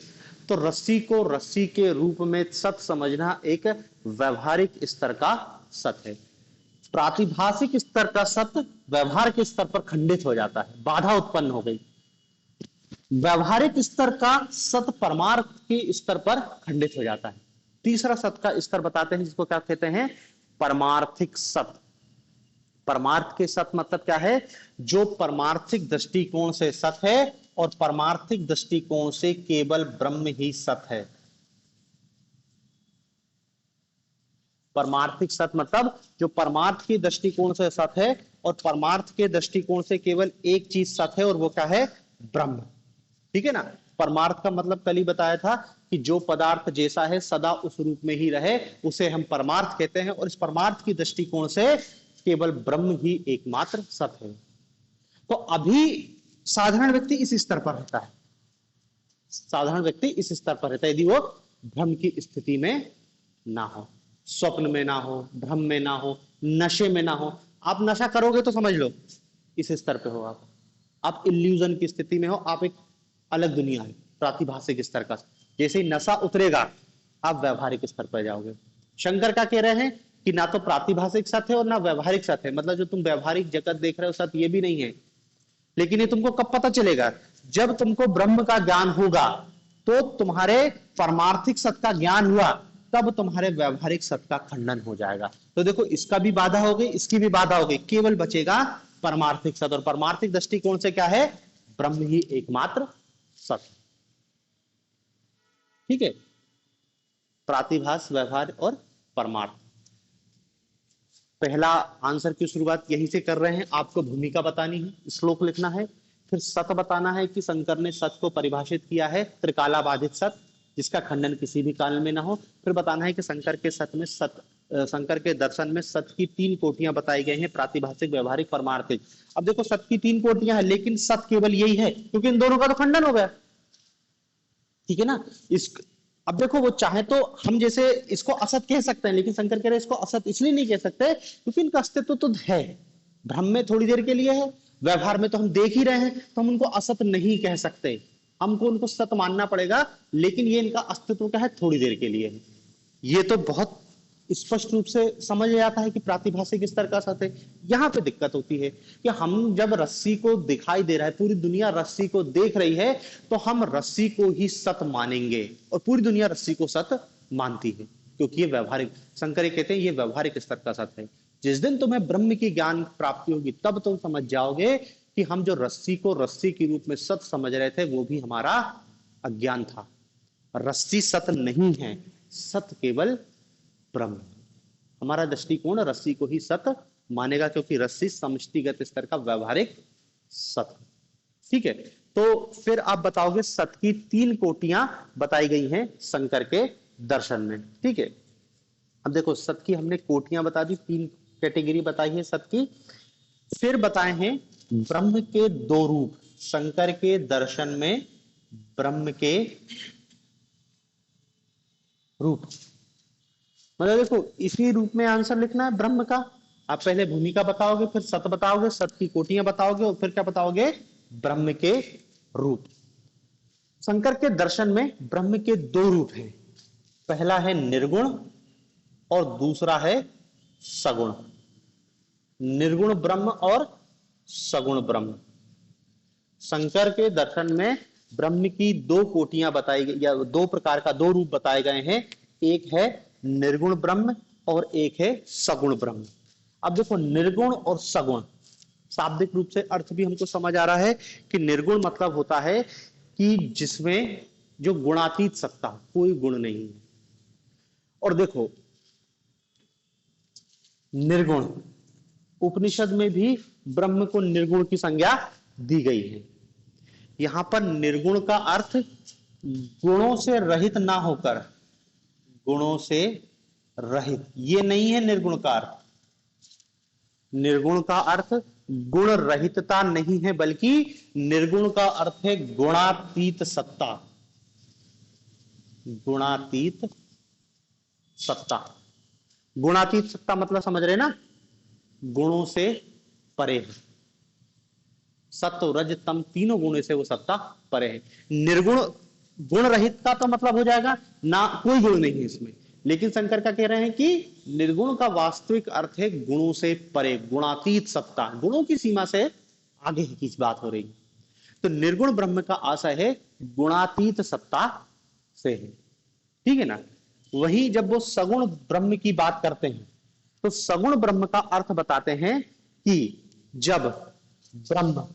तो रस्सी को रस्सी के रूप में सत्य समझना एक व्यवहारिक स्तर का सत्य है। प्रातिभाषिक स्तर का सत्य व्यवहार के स्तर पर खंडित हो जाता है, बाधा उत्पन्न हो गई। व्यवहारिक स्तर का सत्य परमार्थ के स्तर पर खंडित हो जाता है। तीसरा सत्य का स्तर बताते हैं, जिसको क्या कहते हैं? परमार्थिक सत्य। परमार्थ के सत्य मतलब क्या है? जो परमार्थिक दृष्टिकोण से सत्य है और परमार्थिक दृष्टिकोण से केवल ब्रह्म ही सत्य है। परमार्थिक सत्य मतलब जो परमार्थ के दृष्टिकोण से सत्य है और परमार्थ के दृष्टिकोण से केवल एक चीज सत्य है, और वो क्या है? ब्रह्म। ठीक है ना? परमार्थ का मतलब कल ही बताया था कि जो पदार्थ जैसा है सदा उस रूप में ही रहे, उसे हम परमार्थ कहते हैं, और इस परमार्थ की दृष्टिकोण से केवल ब्रह्म ही एकमात्र सत्य है। तो अभी साधारण व्यक्ति इस स्तर पर रहता है, साधारण व्यक्ति इस स्तर पर रहता है यदि वो भ्रम की स्थिति में ना हो, स्वप्न में ना हो, भ्रम में ना हो, नशे में ना हो। आप नशा करोगे तो समझ लो इस स्तर पे हो आप इल्यूजन की स्थिति में हो, आप एक अलग दुनिया है, प्रातिभाषिक स्तर का। जैसे ही नशा उतरेगा आप व्यवहारिक स्तर पर जाओगे। शंकर का कह रहे हैं कि ना तो प्रातिभाषिक सत्य है और ना व्यवहारिक सत्य है, मतलब जो तुम व्यवहारिक जगत देख रहे हो सत्य ये भी नहीं है। लेकिन ये तुमको कब पता चलेगा? जब तुमको ब्रह्म का ज्ञान होगा, तो तुम्हारे परमार्थिक सत्य का ज्ञान हुआ, तब तुम्हारे व्यवहारिक सत्य का खंडन हो जाएगा। तो देखो, इसका भी बाधा हो गई, इसकी भी बाधा हो गई, केवल बचेगा परमार्थिक सत्य, और परमार्थिक दृष्टिकोण से क्या है? ब्रह्म ही एकमात्र सत्य। ठीक है? प्रातिभास, व्यवहार और परमार्थ। पहला आंसर की शुरुआत यहीं से कर रहे हैं। आपको भूमिका बतानी है, श्लोक लिखना है, फिर सत्य बताना है कि शंकर ने सत्य को परिभाषित किया है त्रिकाला बाधित सत्य, जिसका खंडन किसी भी काल में ना हो। फिर बताना है कि शंकर के सत्य में शंकर के दर्शन में सत्य की 3 कोटियां बताई गई हैं, प्रातिभाषिक, व्यवहारिक, परमार्थिक। अब देखो, सत्य की 3 कोटियां हैं, लेकिन सत्य केवल यही है, क्योंकि इन दोनों का तो खंडन हो गया। ठीक है ना? इस अब देखो, वो चाहे तो हम जैसे इसको असत कह सकते हैं, लेकिन शंकर कह रहे इसको असत इसलिए नहीं कह सकते क्योंकि इनका अस्तित्व तो है, भ्रम में थोड़ी देर के लिए है, व्यवहार में तो हम देख ही रहे हैं, तो हम उनको असत नहीं कह सकते, हमको उनको सत्य मानना पड़ेगा। लेकिन ये इनका अस्तित्व क्या है? थोड़ी देर के लिए है। ये तो बहुत स्पष्ट रूप से समझ आता है कि प्रातिभाषिक स्तर का सत्य है। यहां पे दिक्कत होती है कि हम जब रस्सी को दिखाई दे रहा है, पूरी दुनिया रस्सी को देख रही है, तो हम रस्सी को ही सत्य मानेंगे, और पूरी दुनिया रस्सी को सत्य मानती है, क्योंकि ये व्यवहारिक, शंकर कहते हैं ये व्यवहारिक स्तर का सत्य है। जिस दिन तुम्हें ब्रह्म की ज्ञान प्राप्ति होगी, तब तुम समझ जाओगे कि हम जो रस्सी को रस्सी के रूप में सत्य समझ रहे थे, वो भी हमारा अज्ञान था। रस्सी सत्य नहीं है, सत्य केवल ब्रह्म। हमारा दृष्टिकोण रस्सी को ही सत्य मानेगा, क्योंकि रस्सी समष्टिगत स्तर का व्यवहारिक सत्य। ठीक है? तो फिर आप बताओगे सत की 3 कोटियां बताई गई हैं शंकर के दर्शन में। ठीक है, अब देखो सत की हमने कोटियां बता दी, 3 कैटेगरी बताई है सत की। फिर बताए हैं ब्रह्म के 2 रूप शंकर के दर्शन में। ब्रह्म के रूप मतलब देखो इसी रूप में आंसर लिखना है ब्रह्म का। आप पहले भूमिका बताओगे, फिर सत बताओगे, सत की कोटियां बताओगे और फिर क्या बताओगे, ब्रह्म के रूप। शंकर के दर्शन में ब्रह्म के 2 रूप हैं, पहला है निर्गुण और दूसरा है सगुण। निर्गुण ब्रह्म और सगुण ब्रह्म। शंकर के दर्शन में ब्रह्म की 2 कोटियां बताई गई या 2 प्रकार का 2 रूप बताए गए हैं, एक है निर्गुण ब्रह्म और एक है सगुण ब्रह्म। अब देखो निर्गुण और सगुण शाब्दिक रूप से अर्थ भी हमको समझ आ रहा है कि निर्गुण मतलब होता है कि जिसमें जो गुणातीत सत्ता, कोई गुण नहीं है। और देखो निर्गुण, उपनिषद में भी ब्रह्म को निर्गुण की संज्ञा दी गई है। यहां पर निर्गुण का अर्थ गुणों से रहित ना होकर, गुणों से रहित, ये नहीं है निर्गुण का अर्थ। निर्गुण का अर्थ गुण रहितता नहीं है, बल्कि निर्गुण का अर्थ है गुणातीत सत्ता। गुणातीत सत्ता, गुणातीत सत्ता मतलब समझ रहे ना, गुणों से परे है। सत्व रज तम तीनों गुणों से वो सत्ता परे है। निर्गुण गुण रहितता तो मतलब हो जाएगा ना, कोई गुण नहीं है इसमें। लेकिन शंकर का कह रहे हैं कि निर्गुण का वास्तविक अर्थ है गुणों से परे, गुणातीत सत्ता, गुणों की सीमा से आगे की बात हो रही है। तो निर्गुण ब्रह्म का आशय है गुणातीत सत्ता से है। ठीक है ना। वही जब वो सगुण ब्रह्म की बात करते हैं तो सगुण ब्रह्म का अर्थ बताते हैं कि जब ब्रह्म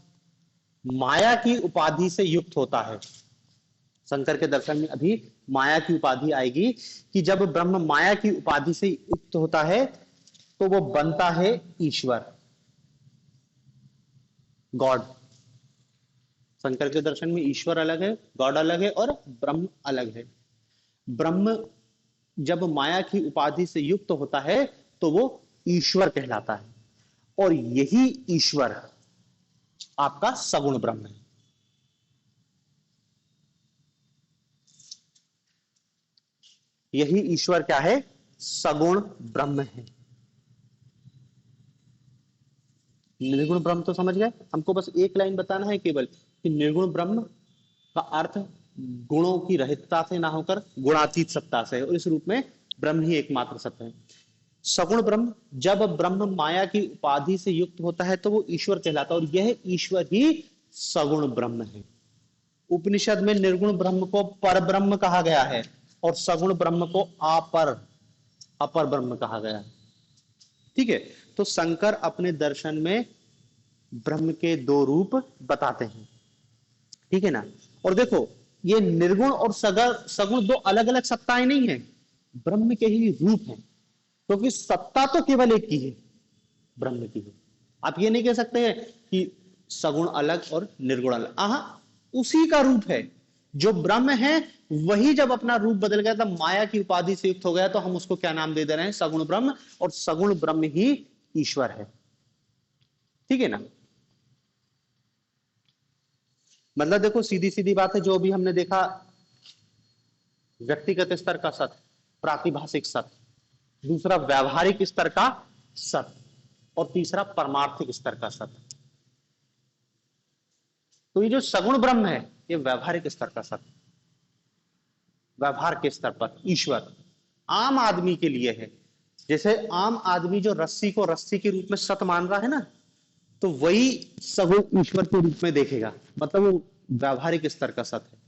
माया की उपाधि से युक्त होता है। शंकर के दर्शन में अभी माया की उपाधि आएगी कि जब ब्रह्म माया की उपाधि से युक्त होता है तो वो बनता है ईश्वर, गॉड। शंकर के दर्शन में ईश्वर अलग है, गॉड अलग है और ब्रह्म अलग है। ब्रह्म जब माया की उपाधि से युक्त होता है तो वो ईश्वर कहलाता है, और यही ईश्वर आपका सगुण ब्रह्म है। यही ईश्वर क्या है, सगुण ब्रह्म है। निर्गुण ब्रह्म तो समझ गए, हमको बस एक लाइन बताना है केवल कि निर्गुण ब्रह्म का अर्थ गुणों की रहितता से ना होकर गुणातीत सत्ता से है, और इस रूप में ब्रह्म ही एकमात्र सत्य है। सगुण ब्रह्म, जब ब्रह्म माया की उपाधि से युक्त होता है तो वो ईश्वर कहलाता है, और यह ईश्वर ही सगुण ब्रह्म है। उपनिषद में निर्गुण ब्रह्म को पर ब्रह्म कहा गया है और सगुण ब्रह्म को अपर ब्रह्म कहा गया है। ठीक है, तो शंकर अपने दर्शन में ब्रह्म के 2 रूप बताते हैं। ठीक है ना। और देखो ये निर्गुण और सगुण 2 अलग अलग सत्ताएं नहीं है, ब्रह्म के ही रूप हैं, क्योंकि सत्ता तो केवल एक की है, ब्रह्म की है। आप ये नहीं कह सकते हैं कि सगुण अलग और निर्गुण अलग, उसी का रूप है। जो ब्रह्म है वही जब अपना रूप बदल गया, तब माया की उपाधि से युक्त हो गया, तो हम उसको क्या नाम दे दे रहे हैं, सगुण ब्रह्म, और सगुण ब्रह्म ही ईश्वर है। ठीक है ना। मतलब देखो सीधी सीधी बात है, जो भी हमने देखा, व्यक्तिगत स्तर का सत्य, प्रातिभाषिक सत्य, दूसरा व्यवहारिक स्तर का सत्य, और तीसरा परमार्थिक स्तर का सत्य। तो ये जो सगुण ब्रह्म है ये व्यवहारिक स्तर का सत्य, व्यवहार के स्तर पर ईश्वर आम आदमी के लिए है। जैसे आम आदमी जो रस्सी को रस्सी के रूप में सत्य मान रहा है ना, तो वही सगुण ईश्वर के रूप में देखेगा, मतलब वो व्यवहारिक स्तर का सत्य है।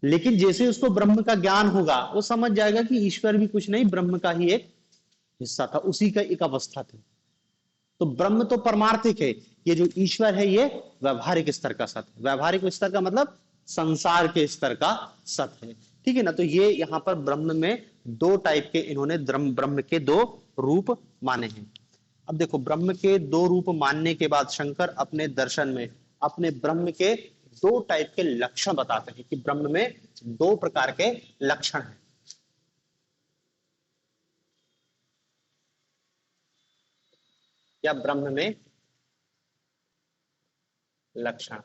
लेकिन जैसे उसको ब्रह्म का ज्ञान होगा वो समझ जाएगा कि ईश्वर भी कुछ नहीं, ब्रह्म का ही एक हिस्सा था, उसी का एक अवस्था थी। तो ब्रह्म तो परमार्थिक है, ये जो ईश्वर है ये व्यवहारिक स्तर का सत्य। व्यवहारिक स्तर का मतलब संसार के स्तर का सत्य है। ठीक है ना। तो ये यहां पर ब्रह्म में 2 टाइप के इन्होंने ब्रह्म के 2 रूप माने हैं। अब देखो ब्रह्म के 2 रूप मानने के बाद शंकर अपने दर्शन में अपने ब्रह्म के दो टाइप के लक्षण बताते हैं कि ब्रह्म में दो प्रकार के लक्षण हैं। या ब्रह्म में लक्षण,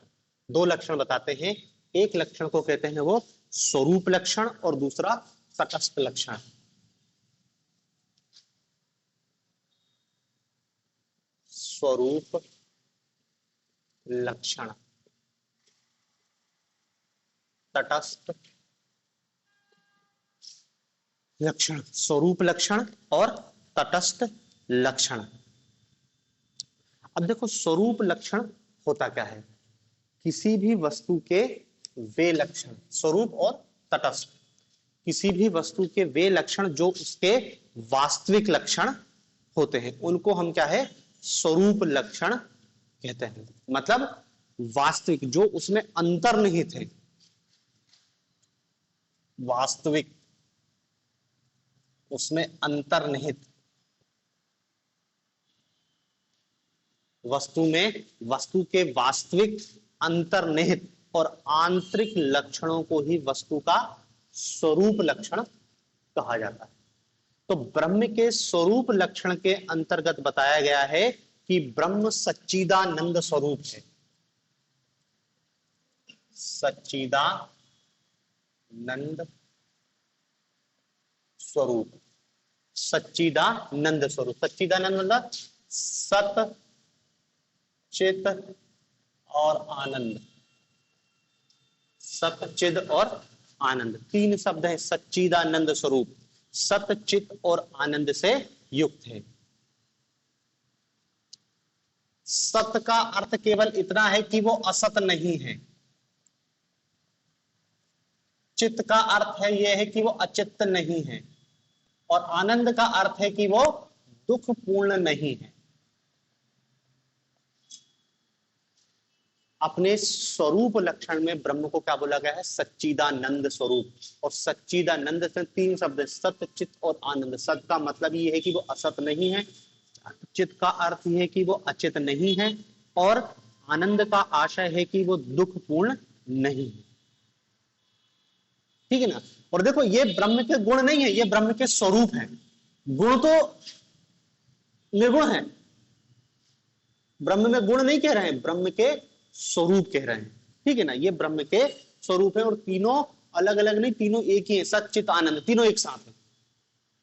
दो लक्षण बताते हैं। एक लक्षण को कहते हैं वो स्वरूप लक्षण और दूसरा तटस्थ लक्षण। स्वरूप लक्षण, तटस्थ लक्षण, स्वरूप लक्षण और तटस्थ लक्षण। अब देखो स्वरूप लक्षण होता क्या है, किसी भी वस्तु के वे लक्षण, स्वरूप और तटस्थ, किसी भी वस्तु के वे लक्षण जो उसके वास्तविक लक्षण होते हैं उनको हम क्या है, स्वरूप लक्षण कहते हैं। मतलब वास्तविक, जो उसमें अंतर्निहित है, वास्तविक, उसमें अंतर्निहित, वस्तु में, वस्तु के वास्तविक, अंतर्निहित और आंतरिक लक्षणों को ही वस्तु का स्वरूप लक्षण कहा जाता है। तो ब्रह्म के स्वरूप लक्षण के अंतर्गत बताया गया है कि ब्रह्म सच्चिदानंद स्वरूप है। सच्चिदानंद स्वरूप, सच्चिदानंद स्वरूप, सच्चिदानंद मतलब सत, चित और आनंद, सत, चिद और आनंद, तीन शब्द है। सच्चिदानंद स्वरूप सत, चित और आनंद से युक्त है। सत का अर्थ केवल इतना है कि वो असत नहीं है। चित्त का अर्थ है यह है कि वो अचित्त नहीं है। और आनंद का अर्थ है कि वो दुख पूर्ण नहीं है। अपने स्वरूप लक्षण में ब्रह्म को क्या बोला गया है, सच्चिदानंद स्वरूप। और सच्चिदानंद से तीन शब्द है, सत, चित और आनंद। सत का मतलब ये है कि वो असत नहीं है, चित का अर्थ ये है कि वो अचित नहीं है, और आनंद का आशय है कि वो दुख पूर्ण नहीं है। ठीक है ना। और देखो ये ब्रह्म के गुण नहीं है, ये ब्रह्म के स्वरूप है। गुण तो निर्गुण है, ब्रह्म में गुण नहीं कह रहे हैं, ब्रह्म के स्वरूप कह रहे हैं। ठीक है ना, ये ब्रह्म के स्वरूप है। और तीनों अलग अलग नहीं, तीनों एक ही है। सत, चित, आनंद, तीनों एक साथ है,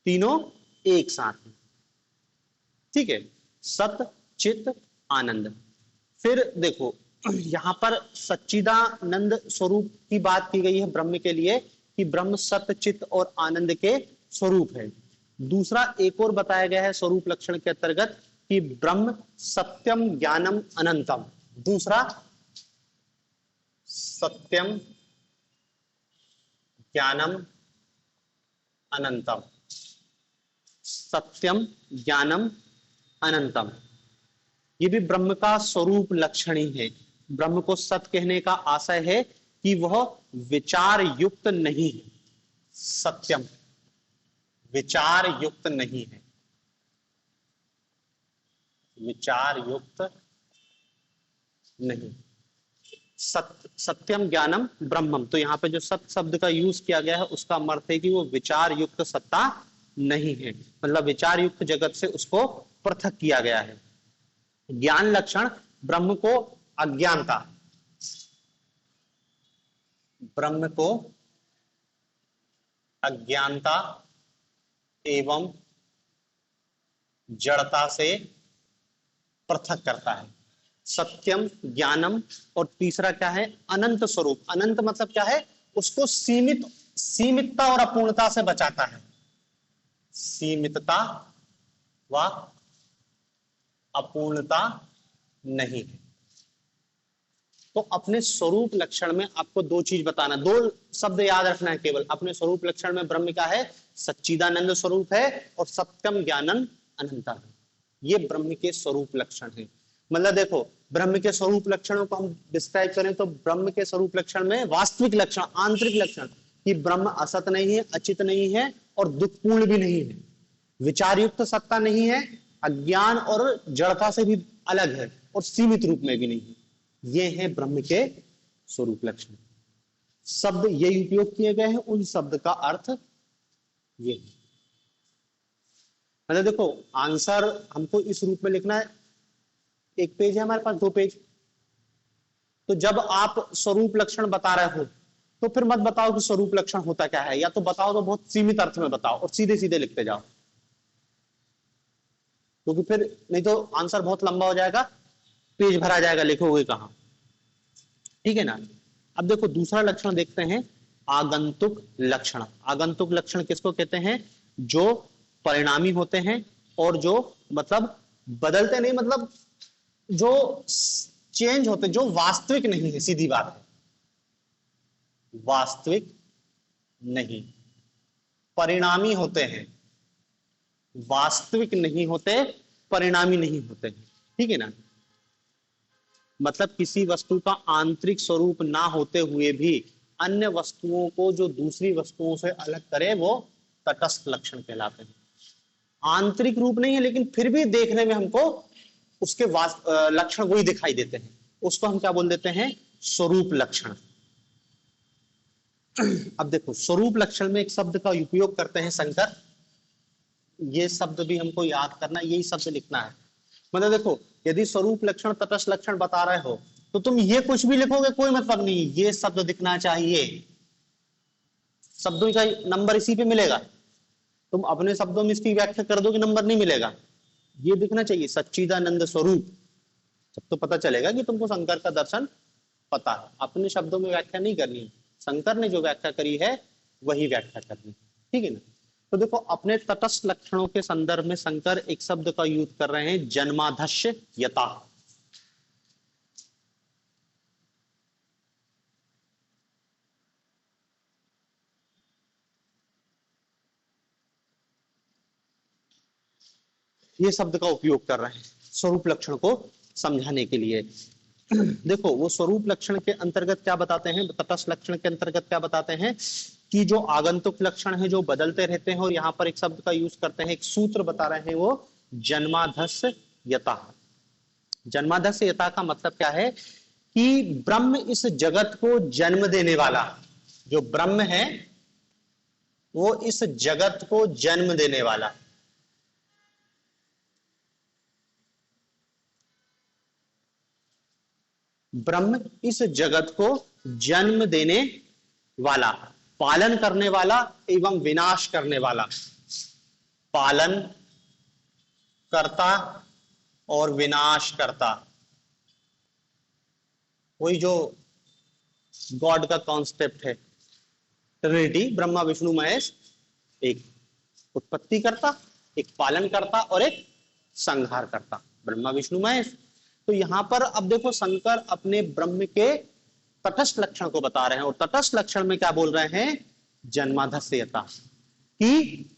तीनों एक साथ है। ठीक है, सत, चित, आनंद। फिर देखो यहां पर सच्चिदानंद स्वरूप की बात की गई है ब्रह्म के लिए कि ब्रह्म सत, चित और आनंद के स्वरूप है। दूसरा एक और बताया गया है स्वरूप लक्षण के अंतर्गत कि ब्रह्म सत्यम ज्ञानम अनंतम। दूसरा सत्यम ज्ञानम अनंतम, सत्यम ज्ञानम अनंतम, ये भी ब्रह्म का स्वरूप लक्षण ही है। ब्रह्म को सत्य कहने का आशय है कि वह विचार युक्त नहीं है। सत्यम विचार युक्त नहीं है, विचार युक्त नहीं। सत्यम ज्ञानम ब्रह्मम, तो यहां पे जो सत्य शब्द का यूज किया गया है उसका अर्थ है कि वो विचार युक्त सत्ता नहीं है, मतलब विचार युक्त जगत से उसको पृथक किया गया है। ज्ञान लक्षण, ब्रह्म को अज्ञानता, ब्रह्म को अज्ञानता एवं जड़ता से पृथक करता है। सत्यम ज्ञानम, और तीसरा क्या है, अनंत स्वरूप। अनंत मतलब क्या है, उसको सीमितता और अपूर्णता से बचाता है। सीमितता व अपूर्णता नहीं है। तो अपने स्वरूप लक्षण में आपको दो चीज बताना, दो शब्द याद रखना है केवल। अपने स्वरूप लक्षण में ब्रह्म का है सच्चिदानंद स्वरूप है और सत्यम ज्ञानम अनंता है। ये ब्रह्म के स्वरूप लक्षण है। मतलब देखो ब्रह्म के स्वरूप लक्षणों को हम डिस्क्राइब करें तो ब्रह्म के स्वरूप लक्षण में वास्तविक लक्षण, आंतरिक लक्षण कि ब्रह्म असत नहीं है, अचित नहीं है और दुखपूर्ण भी नहीं है, विचार युक्त सत्ता नहीं है, अज्ञान और जड़ता से भी अलग है और सीमित रूप में भी नहीं है। ये है ब्रह्म के स्वरूप लक्षण। शब्द ये उपयोग किए गए हैं, उन शब्द का अर्थ ये है। मतलब देखो आंसर हमको इस रूप में लिखना है, एक पेज है हमारे पास, 2 पेज। तो जब आप स्वरूप लक्षण बता रहे हो तो फिर मत बताओ कि स्वरूप लक्षण होता क्या है, या तो बताओ तो बहुत सीमित अर्थ में बताओ और सीधे सीधे लिखते जाओ, क्योंकि फिर नहीं तो आंसर बहुत लंबा हो जाएगा, पेज भरा जाएगा, लिखोगे कहां। ठीक है ना। अब देखो दूसरा लक्षण देखते हैं, आगंतुक लक्षण। आगंतुक लक्षण किसको कहते हैं? जो परिणामी होते हैं और जो मतलब बदलते नहीं, मतलब जो चेंज होते, जो वास्तविक नहीं है, सीधी बात है, वास्तविक नहीं, परिणामी होते हैं, वास्तविक नहीं होते, परिणामी नहीं होते। ठीक है ना। मतलब किसी वस्तु का आंतरिक स्वरूप ना होते हुए भी अन्य वस्तुओं को जो दूसरी वस्तुओं से अलग करे वो तटस्थ लक्षण कहलाते हैं। आंतरिक रूप नहीं है लेकिन फिर भी देखने में हमको उसके लक्षण वही दिखाई देते हैं, उसको हम क्या बोल देते हैं? स्वरूप लक्षण। अब देखो स्वरूप लक्षण में एक शब्द का उपयोग करते हैं शंकर, ये शब्द भी हमको याद करना, यही शब्द लिखना है। मतलब देखो यदि स्वरूप लक्षण तटस्थ लक्षण बता रहे हो तो तुम ये कुछ भी लिखोगे कोई मतलब नहीं, ये शब्द दिखना चाहिए, शब्दों का नंबर इसी पे मिलेगा। तुम अपने शब्दों में इसकी व्याख्या कर दो कि नंबर नहीं मिलेगा, ये दिखना चाहिए सच्चिदानंद स्वरूप, तब तो पता चलेगा कि तुमको शंकर का दर्शन पता है। अपने शब्दों में व्याख्या नहीं करनी है, शंकर ने जो व्याख्या करी है वही व्याख्या करनी है। ठीक है ना। तो देखो अपने तटस्थ लक्षणों के संदर्भ में शंकर एक शब्द का यूज कर रहे हैं, जन्माधस्य यता। ये शब्द का उपयोग कर रहे हैं स्वरूप लक्षण को समझाने के लिए। देखो वो स्वरूप लक्षण के अंतर्गत क्या बताते हैं, तटस्थ लक्षण के अंतर्गत क्या बताते हैं कि जो आगंतुक लक्षण है जो बदलते रहते हैं, और यहाँ पर एक शब्द का यूज करते हैं, एक सूत्र बता रहे हैं, वो जन्माधस्य यता। जन्माधस्य यता का मतलब क्या है कि ब्रह्म इस जगत को जन्म देने वाला, जो ब्रह्म है वो इस जगत को जन्म देने वाला, ब्रह्म इस जगत को जन्म देने वाला, पालन करने वाला एवं विनाश करने वाला, पालन करता और विनाश करता, वही जो गॉड का कॉन्सेप्ट है, ट्रिनिटी, ब्रह्मा विष्णु महेश, एक उत्पत्ति करता, एक पालन करता और एक संहार करता, ब्रह्मा विष्णु महेश। तो यहां पर अब देखो शंकर अपने ब्रह्म के तटस्थ लक्षण को बता रहे हैं, और तटस्थ लक्षण में क्या बोल रहे हैं? जन्माधस्यता, कि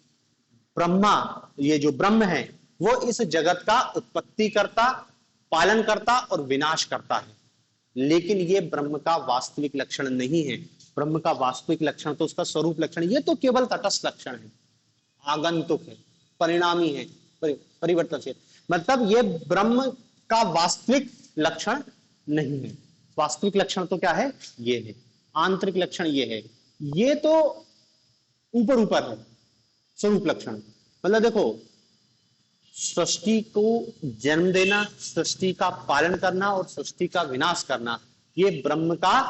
ब्रह्मा, ये जो ब्रह्म है वो इस जगत का उत्पत्ति करता, पालन करता और विनाश करता है, लेकिन ये ब्रह्म का वास्तविक लक्षण नहीं है। ब्रह्म का वास्तविक लक्षण तो उसका स्वरूप लक्षण, ये तो केवल तटस्थ लक्षण है, आगंतुक है, परिणामी है, परिवर्तनशील। मतलब ये ब्रह्म का वास्तविक लक्षण नहीं है। वास्तविक लक्षण तो क्या है? ये है, आंतरिक लक्षण ये है, ये तो ऊपर ऊपर है स्वरूप लक्षण। मतलब देखो सृष्टि को जन्म देना, सृष्टि का पालन करना और सृष्टि का विनाश करना, ये ब्रह्म का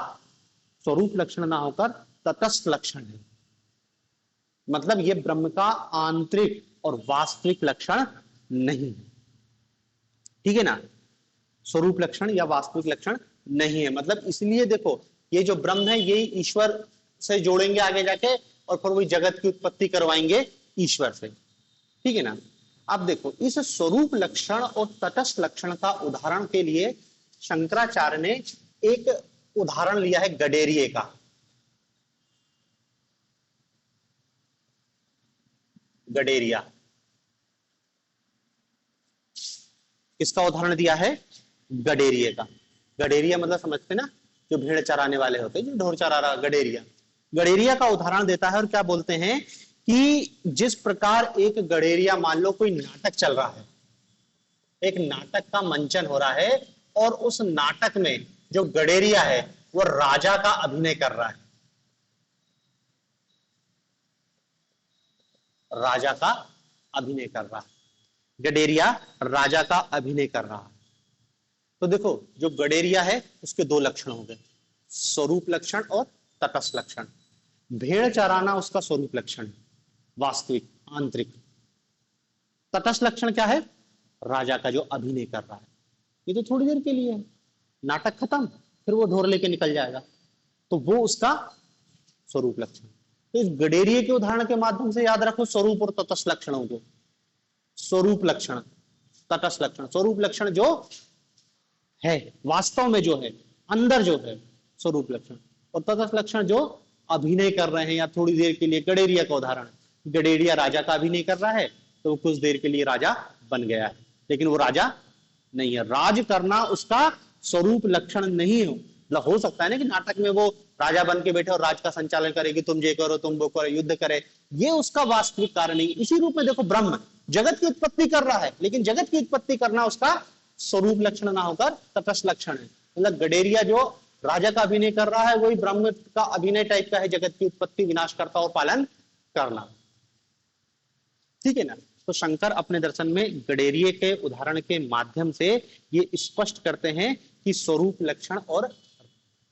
स्वरूप लक्षण ना होकर तटस्थ लक्षण है। मतलब ये ब्रह्म का आंतरिक और वास्तविक लक्षण नहीं है। ठीक है ना। स्वरूप लक्षण या वास्तविक लक्षण नहीं है। मतलब इसलिए देखो ये जो ब्रह्म है यही ईश्वर से जोड़ेंगे आगे जाके, और फिर वही जगत की उत्पत्ति करवाएंगे ईश्वर से। ठीक है ना। अब देखो इस स्वरूप लक्षण और तटस्थ लक्षण का उदाहरण के लिए शंकराचार्य ने एक उदाहरण लिया है गडेरिये का। गडेरिया, किसका उदाहरण दिया है? गडेरिये का। गडेरिया मतलब समझते ना, जो भेड़ चराने वाले होते हैं, जो ढोर चरा रहा, गडेरिया। गडेरिया का उदाहरण देता है और क्या बोलते हैं कि जिस प्रकार एक गडेरिया, मान लो कोई नाटक चल रहा है, एक नाटक का मंचन हो रहा है, और उस नाटक में जो गडेरिया है वो राजा का अभिनय कर रहा है, राजा का अभिनय कर रहा है, गडेरिया राजा का अभिनय कर रहा है। तो देखो जो गडेरिया है उसके दो लक्षण हो गए, स्वरूप लक्षण और तटस्थ लक्षण। भेड़ चराना उसका स्वरूप लक्षण है, वास्तविक आंतरिक। तटस्थ लक्षण क्या है? राजा का जो अभिनय कर रहा है। ये तो थोड़ी देर के लिए है, नाटक खत्म, फिर वो ढोर लेके निकल जाएगा, तो वो उसका स्वरूप लक्षण। तो इस गडेरिये के उदाहरण के माध्यम से याद रखो स्वरूप और तटस्थ लक्षणों को। स्वरूप लक्षण, तटस्थ लक्षण। स्वरूप लक्षण जो है वास्तव में जो है, अंदर जो है, स्वरूप लक्षण। और तटस्थ लक्षण जो अभिनय कर रहे हैं या थोड़ी देर के लिए। गडेरिया का उदाहरण, गडेरिया राजा का अभिनय कर रहा है, तो कुछ देर के लिए राजा बन गया है, लेकिन वो राजा नहीं है। राज करना उसका स्वरूप लक्षण नहीं हो। मतलब हो सकता है ना कि नाटक में वो राजा बन के बैठे और राज का संचालन करे कि तुम ये करो, तुम वो करो, युद्ध करे, ये उसका वास्तविक कारण नहीं। इसी रूप में देखो ब्रह्म जगत की उत्पत्ति कर रहा है, लेकिन जगत की उत्पत्ति करना उसका स्वरूप लक्षण ना होकर तटस्थ लक्षण है। मतलब गडेरिया जो राजा का अभिनय कर रहा है वही ब्रह्म का अभिनय टाइप का है, जगत की उत्पत्ति, विनाश करता और पालन करना। ठीक है ना? तो शंकर अपने दर्शन में गडेरिये के उदाहरण के माध्यम से ये स्पष्ट करते हैं कि स्वरूप लक्षण और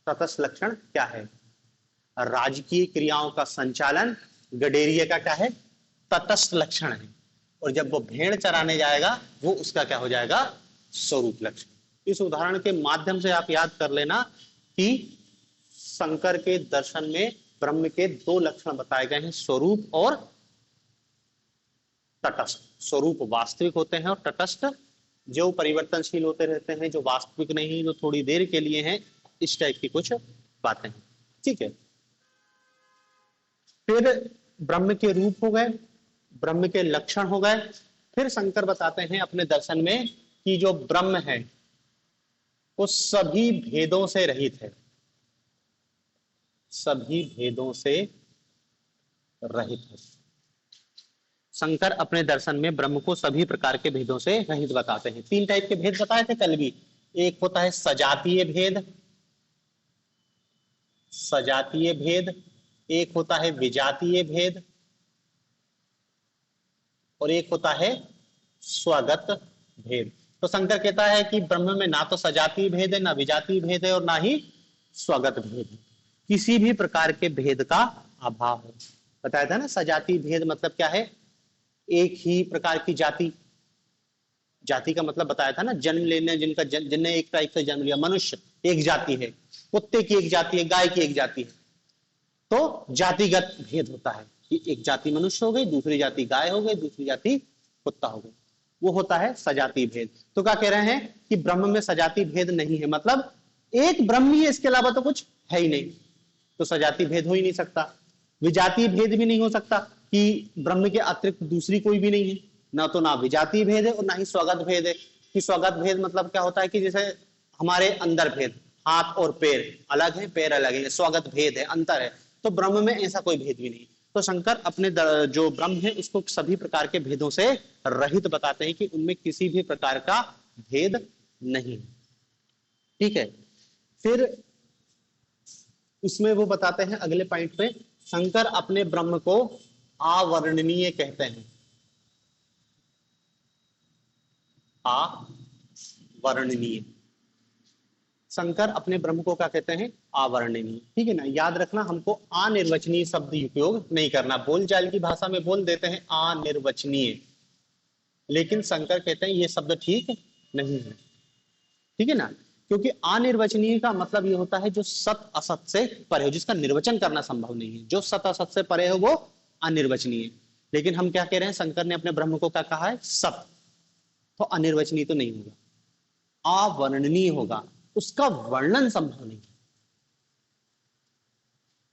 तटस्थ लक्षण क्या है। राजकीय क्रियाओं का संचालन गडेरिये का क्या है? तटस्थ लक्षण है। और जब वो भेड़ चराने जाएगा वो उसका क्या हो जाएगा? स्वरूप लक्षण। इस उदाहरण के माध्यम से आप याद कर लेना कि शंकर के दर्शन में ब्रह्म के दो लक्षण बताए गए हैं, स्वरूप और तटस्थ। स्वरूप वास्तविक होते हैं और तटस्थ जो परिवर्तनशील होते रहते हैं, जो वास्तविक नहीं, जो थोड़ी देर के लिए हैं, इस टाइप की कुछ बातें। ठीक है, फिर ब्रह्म के रूप हो गए, ब्रह्म के लक्षण हो गए। फिर शंकर बताते हैं अपने दर्शन में कि जो ब्रह्म है वो सभी भेदों से रहित है, सभी भेदों से रहित है। शंकर अपने दर्शन में ब्रह्म को सभी प्रकार के भेदों से रहित बताते हैं। तीन टाइप के भेद बताए थे कल भी। एक होता है सजातीय भेद, सजातीय भेद, एक होता है विजातीय भेद, और एक होता है स्वगत भेद। तो शंकर कहता है कि ब्रह्म में ना तो सजातीय भेद है, ना विजातीय भेद है, और ना ही स्वगत भेद है। किसी भी प्रकार के भेद का अभाव है। बताया था ना सजातीय भेद मतलब क्या है? एक ही प्रकार की जाति, जाति का मतलब बताया था ना, जन्म लेने जिनका जिनने एक टाइप से जन्म लिया। मनुष्य एक जाति है, कुत्ते की एक जाति है, गाय की एक जाति है। तो जातिगत भेद होता है कि एक जाति मनुष्य हो गई, दूसरी जाति गाय हो गई, दूसरी जाति कुत्ता हो गई, वो होता है सजातीय भेद। तो क्या कह रहे हैं कि ब्रह्म में सजातीय भेद नहीं है, मतलब एक ब्रह्म ही है, इसके अलावा तो कुछ है ही नहीं, तो सजातीय भेद हो ही नहीं सकता। विजातीय भेद भी नहीं हो सकता कि ब्रह्म के अतिरिक्त दूसरी कोई भी नहीं है, ना तो ना विजातीय भेद है और ना ही स्वगत भेद है। कि स्वगत भेद मतलब क्या होता है कि जैसे हमारे अंदर भेद, हाथ और पैर अलग है, पैर अलग है, स्वगत भेद है, अंतर है। तो ब्रह्म में ऐसा कोई भेद भी नहीं। तो शंकर अपने जो ब्रह्म है उसको सभी प्रकार के भेदों से रहित बताते हैं कि उनमें किसी भी प्रकार का भेद नहीं। ठीक है, फिर इसमें वो बताते हैं अगले पॉइंट पे, शंकर अपने ब्रह्म को अवर्णनीय कहते हैं। अवर्णनीय, शंकर अपने ब्रह्म को क्या कहते हैं? अवर्णनीय। ठीक है ना? याद रखना, हमको अनिर्वचनीय शब्द उपयोग नहीं करना। बोलचाल की भाषा में बोल देते हैं अनिर्वचनीय, लेकिन शंकर कहते हैं ये शब्द ठीक नहीं है। ठीक है ना? क्योंकि अनिर्वचनीय का मतलब ये होता है जो सत असत से परे हो, जिसका निर्वचन करना संभव नहीं है। जो सत असत से परे हो वो अनिर्वचनीय। लेकिन हम क्या कह रहे हैं, शंकर ने अपने ब्रह्म को क्या कहा है? सत। तो अनिर्वचनीय तो नहीं होगा, अवर्णनीय होगा, उसका वर्णन संभव नहीं।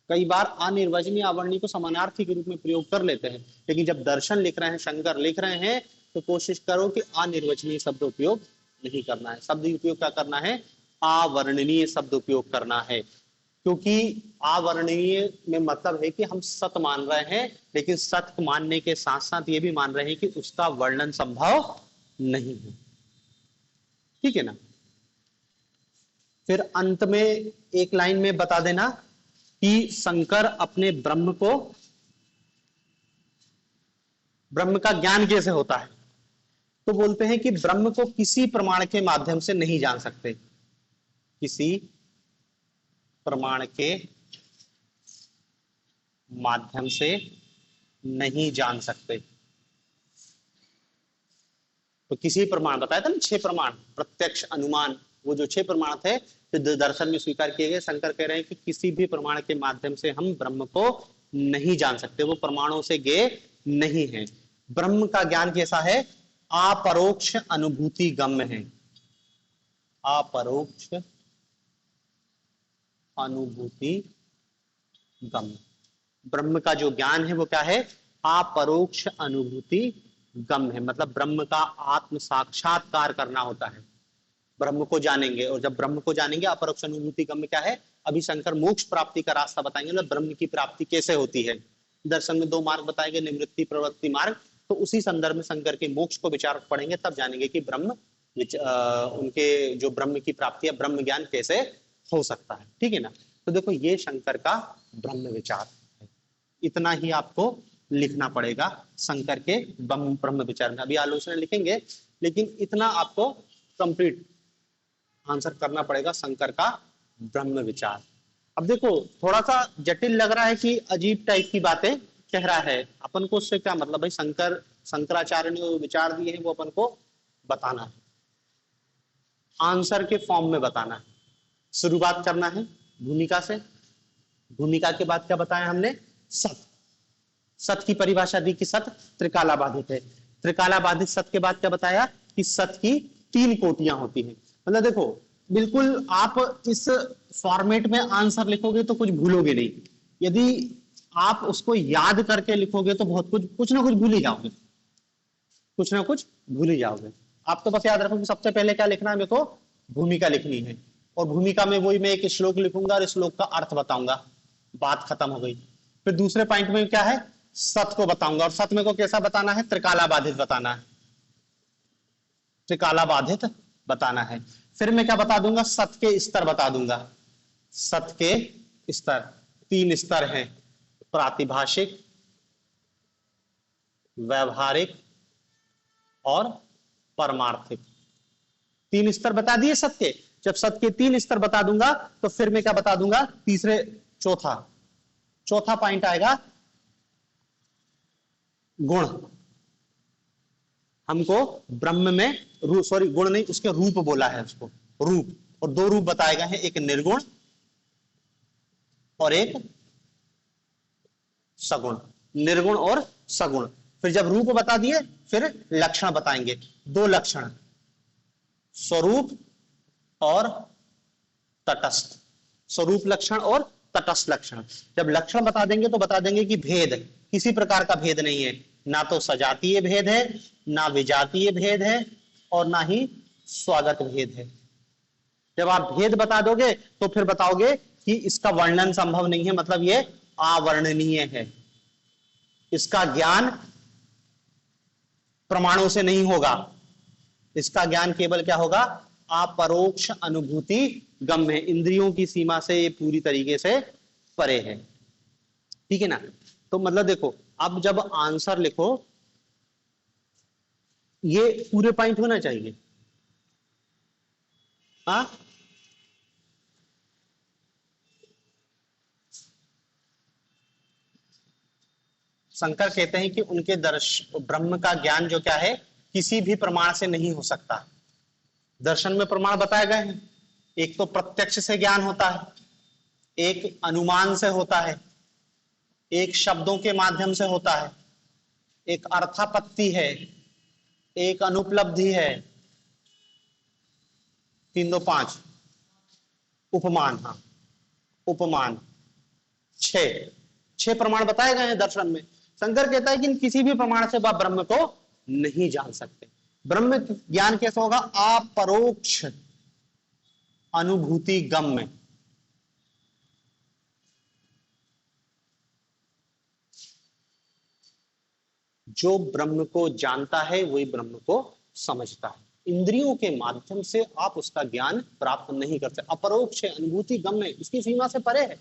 कई बार अनिर्वचनीय अवर्णनीय को समानार्थी के रूप में प्रयोग कर लेते हैं, लेकिन जब दर्शन लिख रहे हैं, शंकर लिख रहे हैं, तो कोशिश करो कि अनिर्वचनीय शब्द उपयोग नहीं करना है। शब्द उपयोग क्या करना है? अवर्णनीय शब्द उपयोग करना है। क्योंकि अवर्णनीय में मतलब है कि हम सत मान रहे हैं, लेकिन सत्य मानने के साथ साथ ये भी मान रहे हैं कि उसका वर्णन संभव नहीं है। ठीक है ना? फिर अंत में एक लाइन में बता देना कि शंकर अपने ब्रह्म का ज्ञान कैसे होता है। तो बोलते हैं कि ब्रह्म को किसी प्रमाण के माध्यम से नहीं जान सकते, किसी प्रमाण के माध्यम से नहीं जान सकते। तो किसी प्रमाण बताया था ना, 6 प्रमाण, प्रत्यक्ष, अनुमान, वो जो 6 प्रमाण थे सिद्ध दर्शन में स्वीकार किए गए, शंकर कह रहे हैं कि किसी भी प्रमाण के माध्यम से हम ब्रह्म को नहीं जान सकते, वो प्रमाणों से गे नहीं है। ब्रह्म का ज्ञान कैसा है? अपरोक्ष अनुभूति गम्य है, अपरोक्ष अनुभूति गम्य। ब्रह्म का जो ज्ञान है वो क्या है? अपरोक्ष अनुभूति गम्य है, मतलब ब्रह्म का आत्म साक्षात्कार करना होता है, ब्रह्म को जानेंगे। और जब ब्रह्म को जानेंगे, अपरोक्ष अनुभूति गम्य क्या है? अभी शंकर मोक्ष प्राप्ति का रास्ता बताएंगे, मतलब ब्रह्म की प्राप्ति कैसे होती है। दर्शन में 2 मार्ग बताए गए, निवृत्ति प्रवृत्ति मार्ग। तो उसी संदर्भ में शंकर के मोक्ष को विचार पढ़ेंगे, तब जानेंगे कि ब्रह्म उनके जो ब्रह्म की प्राप्ति है, ब्रह्म ज्ञान कैसे हो सकता है। ठीक है ना? तो देखो ये शंकर का ब्रह्म विचार है, इतना ही आपको लिखना पड़ेगा शंकर के ब्रह्म विचार में। अभी आलोचना लिखेंगे, लेकिन इतना आपको कंप्लीट आंसर करना पड़ेगा शंकर का ब्रह्म विचार। अब देखो थोड़ा सा जटिल लग रहा है कि अजीब टाइप की बातें कह रहा है, अपन को उससे क्या मतलब? भाई शंकराचार्य ने विचार दिए हैं वो अपन को बताना है, आंसर के फॉर्म में बताना है। शुरुआत करना है भूमिका से। भूमिका के बाद क्या बताया हमने? सत। सत की परिभाषा दी कि सत त्रिकाला बाधित है। त्रिकाला बाधित सत के बाद क्या बताया? कि सत की 3 कोटियां होती हैं। मतलब देखो बिल्कुल आप इस फॉर्मेट में आंसर लिखोगे तो कुछ भूलोगे नहीं, यदि आप उसको याद करके लिखोगे तो बहुत कुछ ना कुछ भूल ही जाओगे, कुछ ना कुछ भूल ही जाओगे। आप तो बस याद रखो कि सबसे पहले क्या लिखना है, मेरे को भूमिका लिखनी है, और भूमिका में वही मैं एक श्लोक लिखूंगा और श्लोक का अर्थ बताऊंगा, बात खत्म हो गई। फिर दूसरे पॉइंट में क्या है? सत को बताऊंगा, और सत में को कैसा बताना है? त्रिकाला बाधित बताना है, त्रिकाला बाधित बताना है। फिर मैं क्या बता दूंगा? सत के स्तर बता दूंगा। सत के स्तर 3 स्तर हैं, प्रातिभाषिक, व्यवहारिक और परमार्थिक। 3 स्तर बता दिए सत के। जब सत के 3 स्तर बता दूंगा तो फिर मैं क्या बता दूंगा? चौथा पॉइंट आएगा गुण। हमको ब्रह्म में गुण नहीं, उसके रूप बोला है, उसको रूप, और 2 रूप बताए गए हैं, एक निर्गुण और एक सगुण। निर्गुण और सगुण। फिर जब रूप बता दिए फिर लक्षण बताएंगे, 2 लक्षण, स्वरूप और तटस्थ। स्वरूप लक्षण और तटस्थ लक्षण। जब लक्षण बता देंगे तो बता देंगे कि भेद, किसी प्रकार का भेद नहीं है, ना तो सजातीय भेद है, ना विजातीय भेद है, और ना ही स्वागत भेद है। जब आप भेद बता दोगे तो फिर बताओगे कि इसका वर्णन संभव नहीं है, मतलब ये अवर्णनीय है, इसका ज्ञान प्रमाणों से नहीं होगा, इसका ज्ञान केवल क्या होगा? अपरोक्ष अनुभूति गम्य है, इंद्रियों की सीमा से ये पूरी तरीके से परे है। ठीक है ना? तो मतलब देखो अब जब आंसर लिखो ये पूरे पॉइंट होना चाहिए। हाँ, शंकर कहते हैं कि उनके ब्रह्म का ज्ञान जो क्या है, किसी भी प्रमाण से नहीं हो सकता। दर्शन में प्रमाण बताए गए हैं, एक तो प्रत्यक्ष से ज्ञान होता है, एक अनुमान से होता है, एक शब्दों के माध्यम से होता है, एक अर्थापत्ति है, एक अनुपलब्धि है, 3 2 5 उपमान। हाँ, उपमान। 6 प्रमाण बताए गए हैं दर्शन में। शंकर कहता है कि किसी भी प्रमाण से वह ब्रह्म को नहीं जान सकते। ब्रह्म ज्ञान कैसा होगा? अपरोक्ष अनुभूति गम्य। जो ब्रह्म को जानता है वही ब्रह्म को समझता है, इंद्रियों के माध्यम से आप उसका ज्ञान प्राप्त नहीं कर सकते। अपरोक्ष है, अनुभूति गम्य है, इसकी सीमा से परे है।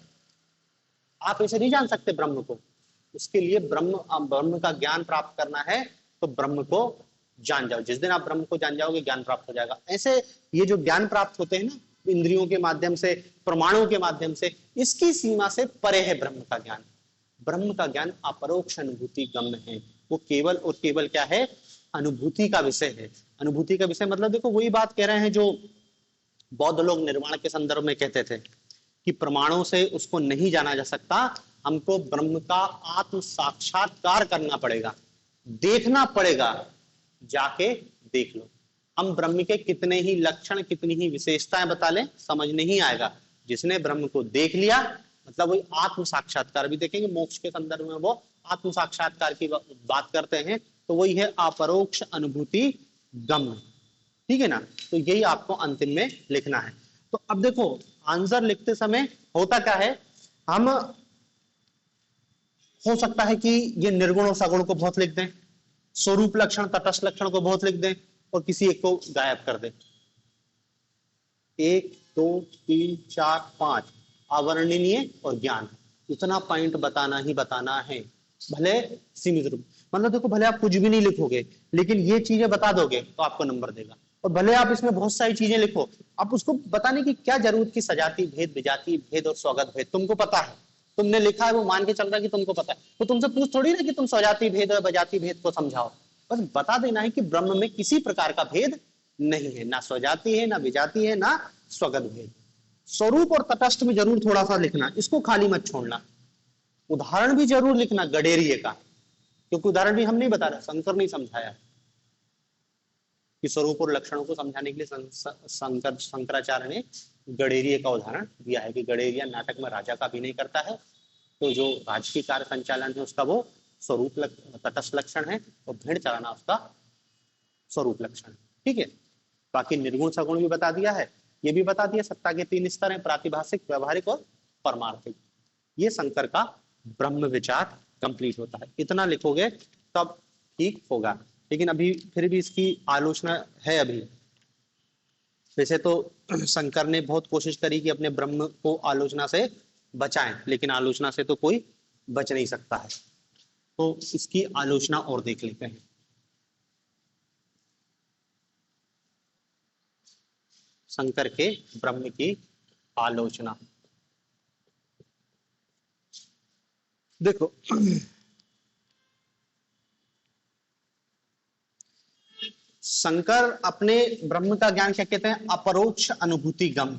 आप ऐसे नहीं जान सकते ब्रह्म को। उसके लिए ब्रह्म का ज्ञान प्राप्त करना है तो ब्रह्म को जान जाओ। जिस दिन आप ब्रह्म को जान जाओगे ज्ञान प्राप्त हो जाएगा। ऐसे ये जो ज्ञान प्राप्त होते हैं ना इंद्रियों के माध्यम से, प्रमाणों के माध्यम से, इसकी सीमा से परे है ब्रह्म का ज्ञान। ब्रह्म का ज्ञान अपरोक्ष अनुभूति गम्य है। वो केवल और केवल क्या है? अनुभूति का विषय है। अनुभूति का विषय मतलब देखो वही बात कह रहे हैं जो बौद्ध लोग निर्वाण के संदर्भ में कहते थे कि प्रमाणों से उसको नहीं जाना जा सकता, हमको ब्रह्म का आत्म साक्षात्कार करना पड़ेगा, देखना पड़ेगा, जाके देख लो। हम ब्रह्म के कितने ही लक्षण, कितनी ही विशेषताएं बता लें, समझ नहीं आएगा। जिसने ब्रह्म को देख लिया मतलब वही आत्म साक्षात्कार। भी देखेंगे मोक्ष के संदर्भ में वो आत्म साक्षात्कार की बात करते हैं, तो वही है अपरोक्ष अनुभूति गम्य। ठीक है ना? तो यही आपको अंतिम में लिखना है। तो अब देखो आंसर लिखते समय होता क्या है, हम हो सकता है कि ये निर्गुण और सगुण को बहुत लिख दें, स्वरूप लक्षण तटस्थ लक्षण को बहुत लिख दें और किसी एक को गायब कर दें। 1 2 3 4 5 अवर्णनीय और ज्ञान, इतना पॉइंट बताना ही बताना है, भले सीमित रूप। मतलब देखो भले आप कुछ भी नहीं लिखोगे लेकिन ये चीजें बता दोगे तो आपको नंबर देगा। और भले आप इसमें बहुत सारी चीजें लिखो, आप उसको बताने की क्या जरूरत की सजाती भेद, विजाती भेद और स्वगत भेद तुमको पता है, तुमने लिखा है, वो मान के चल रहा है कि तुमको पता है। तो तुमसे पूछ थोड़ी ना कि तुम स्वजाति भेद और बजाति भेद को समझाओ, बस बता देना है कि ब्रह्म में किसी प्रकार का भेद नहीं है, ना स्वजाति है, ना विजाति है, ना स्वगत भेद। स्वरूप और तटस्थ में जरूर थोड़ा सा लिखना, इसको खाली मत छोड़ना। उदाहरण भी जरूर लिखना गडेरिये का, क्योंकि उदाहरण भी हम नहीं बता रहे, शंकर नहीं समझाया कि स्वरूप और लक्षणों को समझाने के लिए शंकराचार्य ने गडेरिये का उदाहरण दिया है कि गडेरिया नाटक में राजा का अभिनय करता है, तो जो राजकीय कार्य संचालन है उसका वो स्वरूप तटस्थ लक्षण है और भेड़ चराना उसका स्वरूप लक्षण। ठीक है, बाकी निर्गुण सगुण भी बता दिया है, ये भी बता दिया सत्ता के 3 स्तर हैं, प्रातिभाषिक, व्यवहारिक और परमार्थिक। ये शंकर का ब्रह्म विचार कंप्लीट होता है। इतना लिखोगे तब ठीक होगा, लेकिन अभी फिर भी इसकी आलोचना है। अभी वैसे तो शंकर ने बहुत कोशिश करी कि अपने ब्रह्म को आलोचना से बचाएं, लेकिन आलोचना से तो कोई बच नहीं सकता है। तो इसकी आलोचना और देख लेते हैं। शंकर के ब्रह्म की आलोचना देखो। शंकर अपने ब्रह्म का ज्ञान क्या कहते हैं? अपरोक्ष अनुभूति गम।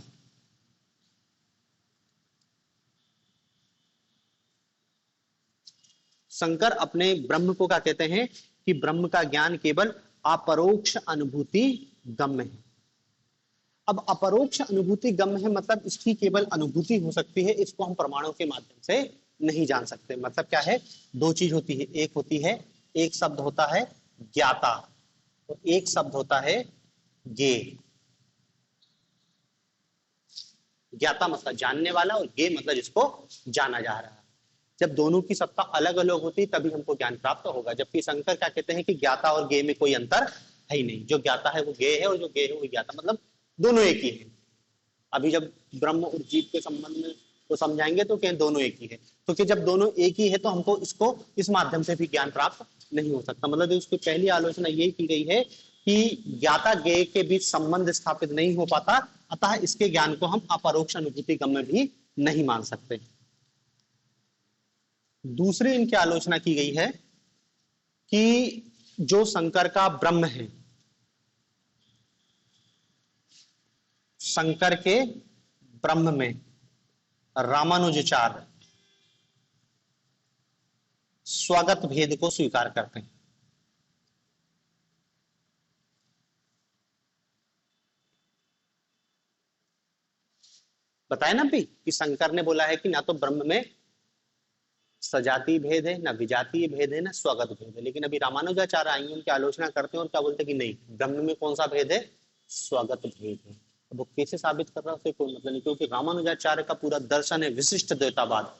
शंकर अपने ब्रह्म को क्या कहते हैं कि ब्रह्म का ज्ञान केवल अपरोक्ष अनुभूति गम्य है। अब अपरोक्ष अनुभूति गम्य है मतलब इसकी केवल अनुभूति हो सकती है, इसको हम प्रमाणों के माध्यम से नहीं जान सकते। मतलब क्या है? 2 चीज होती है, एक होती है, एक शब्द होता है ज्ञाता और एक शब्द होता है गे। ज्ञाता मतलब जानने वाला और गे मतलब जिसको जाना जा रहा है। जब दोनों की सत्ता अलग अलग होती तभी हमको ज्ञान प्राप्त होगा। जबकि शंकर क्या कहते हैं कि ज्ञाता और गे में कोई अंतर है ही नहीं, जो ज्ञाता है वो गे है और जो गे है वो ज्ञाता, मतलब दोनों एक ही है। अभी जब ब्रह्म और जीव के संबंध में तो समझाएंगे तो क्या दोनों एक ही है, तो कि जब दोनों एक ही है तो हमको इसको इस माध्यम से भी ज्ञान प्राप्त नहीं हो सकता। मतलब उसकी पहली आलोचना यही की गई है कि ज्ञाता ज्ञेय के बीच संबंध स्थापित नहीं हो पाता, अतः इसके ज्ञान को हम अपरोक्ष अनुभूति गम्य भी नहीं मान सकते। दूसरी इनकी आलोचना की गई है कि जो शंकर का ब्रह्म है, शंकर के ब्रह्म में रामानुजाचार्य स्वगत भेद को स्वीकार करते हैं। बताया ना भी कि शंकर ने बोला है कि ना तो ब्रह्म में सजातीय भेद है, ना विजातीय भेद है, ना स्वगत भेद है। लेकिन अभी रामानुजाचार्य आएंगे, उनकी आलोचना करते हैं और क्या बोलते हैं कि नहीं, ब्रह्म में कौन सा भेद है? स्वगत भेद है। अब वो कैसे साबित कर रहा है उसे कोई मतलब नहीं, क्योंकि रामानुजाचार्य का पूरा दर्शन है विशिष्ट द्वैतावाद।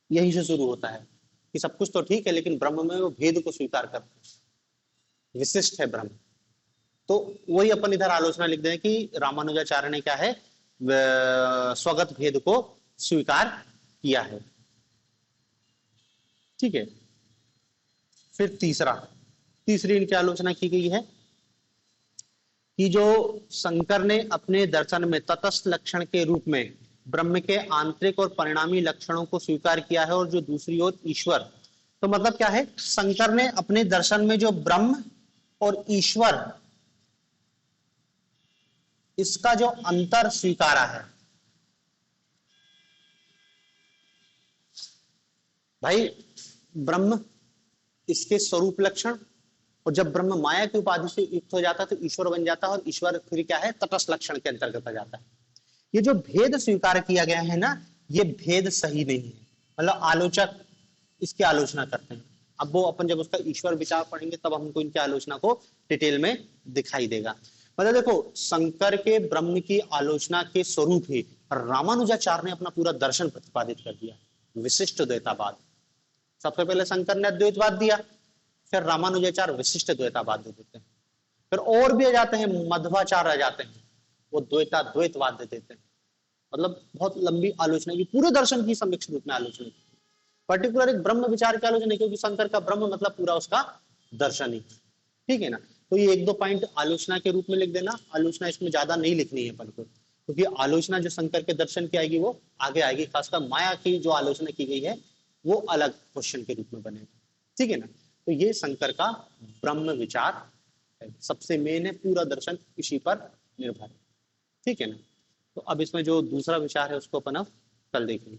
यही से शुरू होता है कि सब कुछ तो ठीक है लेकिन ब्रह्म में वो भेद को स्वीकार करते हैं, विशिष्ट है ब्रह्म। तो वही अपन इधर आलोचना लिख दें कि रामानुजाचार्य ने क्या है, स्वगत भेद को स्वीकार किया है। ठीक है। फिर तीसरी इनकी आलोचना की गई है कि जो शंकर ने अपने दर्शन में तटस्थ लक्षण के रूप में ब्रह्म के आंतरिक और परिणामी लक्षणों को स्वीकार किया है, और जो दूसरी ओर ईश्वर, तो मतलब क्या है, शंकर ने अपने दर्शन में जो ब्रह्म और ईश्वर इसका जो अंतर स्वीकारा है, भाई ब्रह्म इसके स्वरूप लक्षण, और जब ब्रह्म माया की उपाधि से युक्त हो जाता है तो ईश्वर बन जाता है, और ईश्वर फिर क्या है, तटस्थ लक्षण के अंतर्गत आ जाता है। ये जो भेद स्वीकार किया गया है ना, ये भेद सही नहीं है, मतलब आलोचक इसकी आलोचना करते हैं। अब वो अपन जब उसका ईश्वर विचार पढ़ेंगे तब हमको इनकी आलोचना को डिटेल में दिखाई देगा। मतलब देखो, शंकर के ब्रह्म की आलोचना के स्वरूप ही रामानुजाचार्य ने अपना पूरा दर्शन प्रतिपादित कर दिया, विशिष्ट द्वैतावाद। सबसे पहले शंकर ने अद्वैतवाद दिया, फिर रामानुजाचार्य विशिष्ट द्वैतावाद दे देते हैं, फिर और भी आ जाते हैं, मध्वाचार्य आ जाते हैं, वो द्वैतवाद दे देते हैं। मतलब बहुत लंबी आलोचना की, पूरे दर्शन की समीक्ष रूप में आलोचना की, पर्टिकुलर एक ब्रह्म विचार की आलोचना, क्योंकि शंकर का ब्रह्म मतलब पूरा उसका दर्शन ही। ठीक है ना। तो ये 1-2 पॉइंट आलोचना के रूप में लिख देना, आलोचना इसमें ज्यादा नहीं लिखनी है अपन को, क्योंकि आलोचना जो शंकर के दर्शन की आएगी वो आगे आएगी, खासकर माया की जो आलोचना की गई है वो अलग क्वेश्चन के रूप में बनेगा। ठीक है ना। तो ये शंकर का ब्रह्म विचार है, सबसे मेन है, पूरा दर्शन इसी पर निर्भर है। ठीक है ना। तो अब इसमें जो दूसरा विचार है उसको अपन अब कल देखेंगे।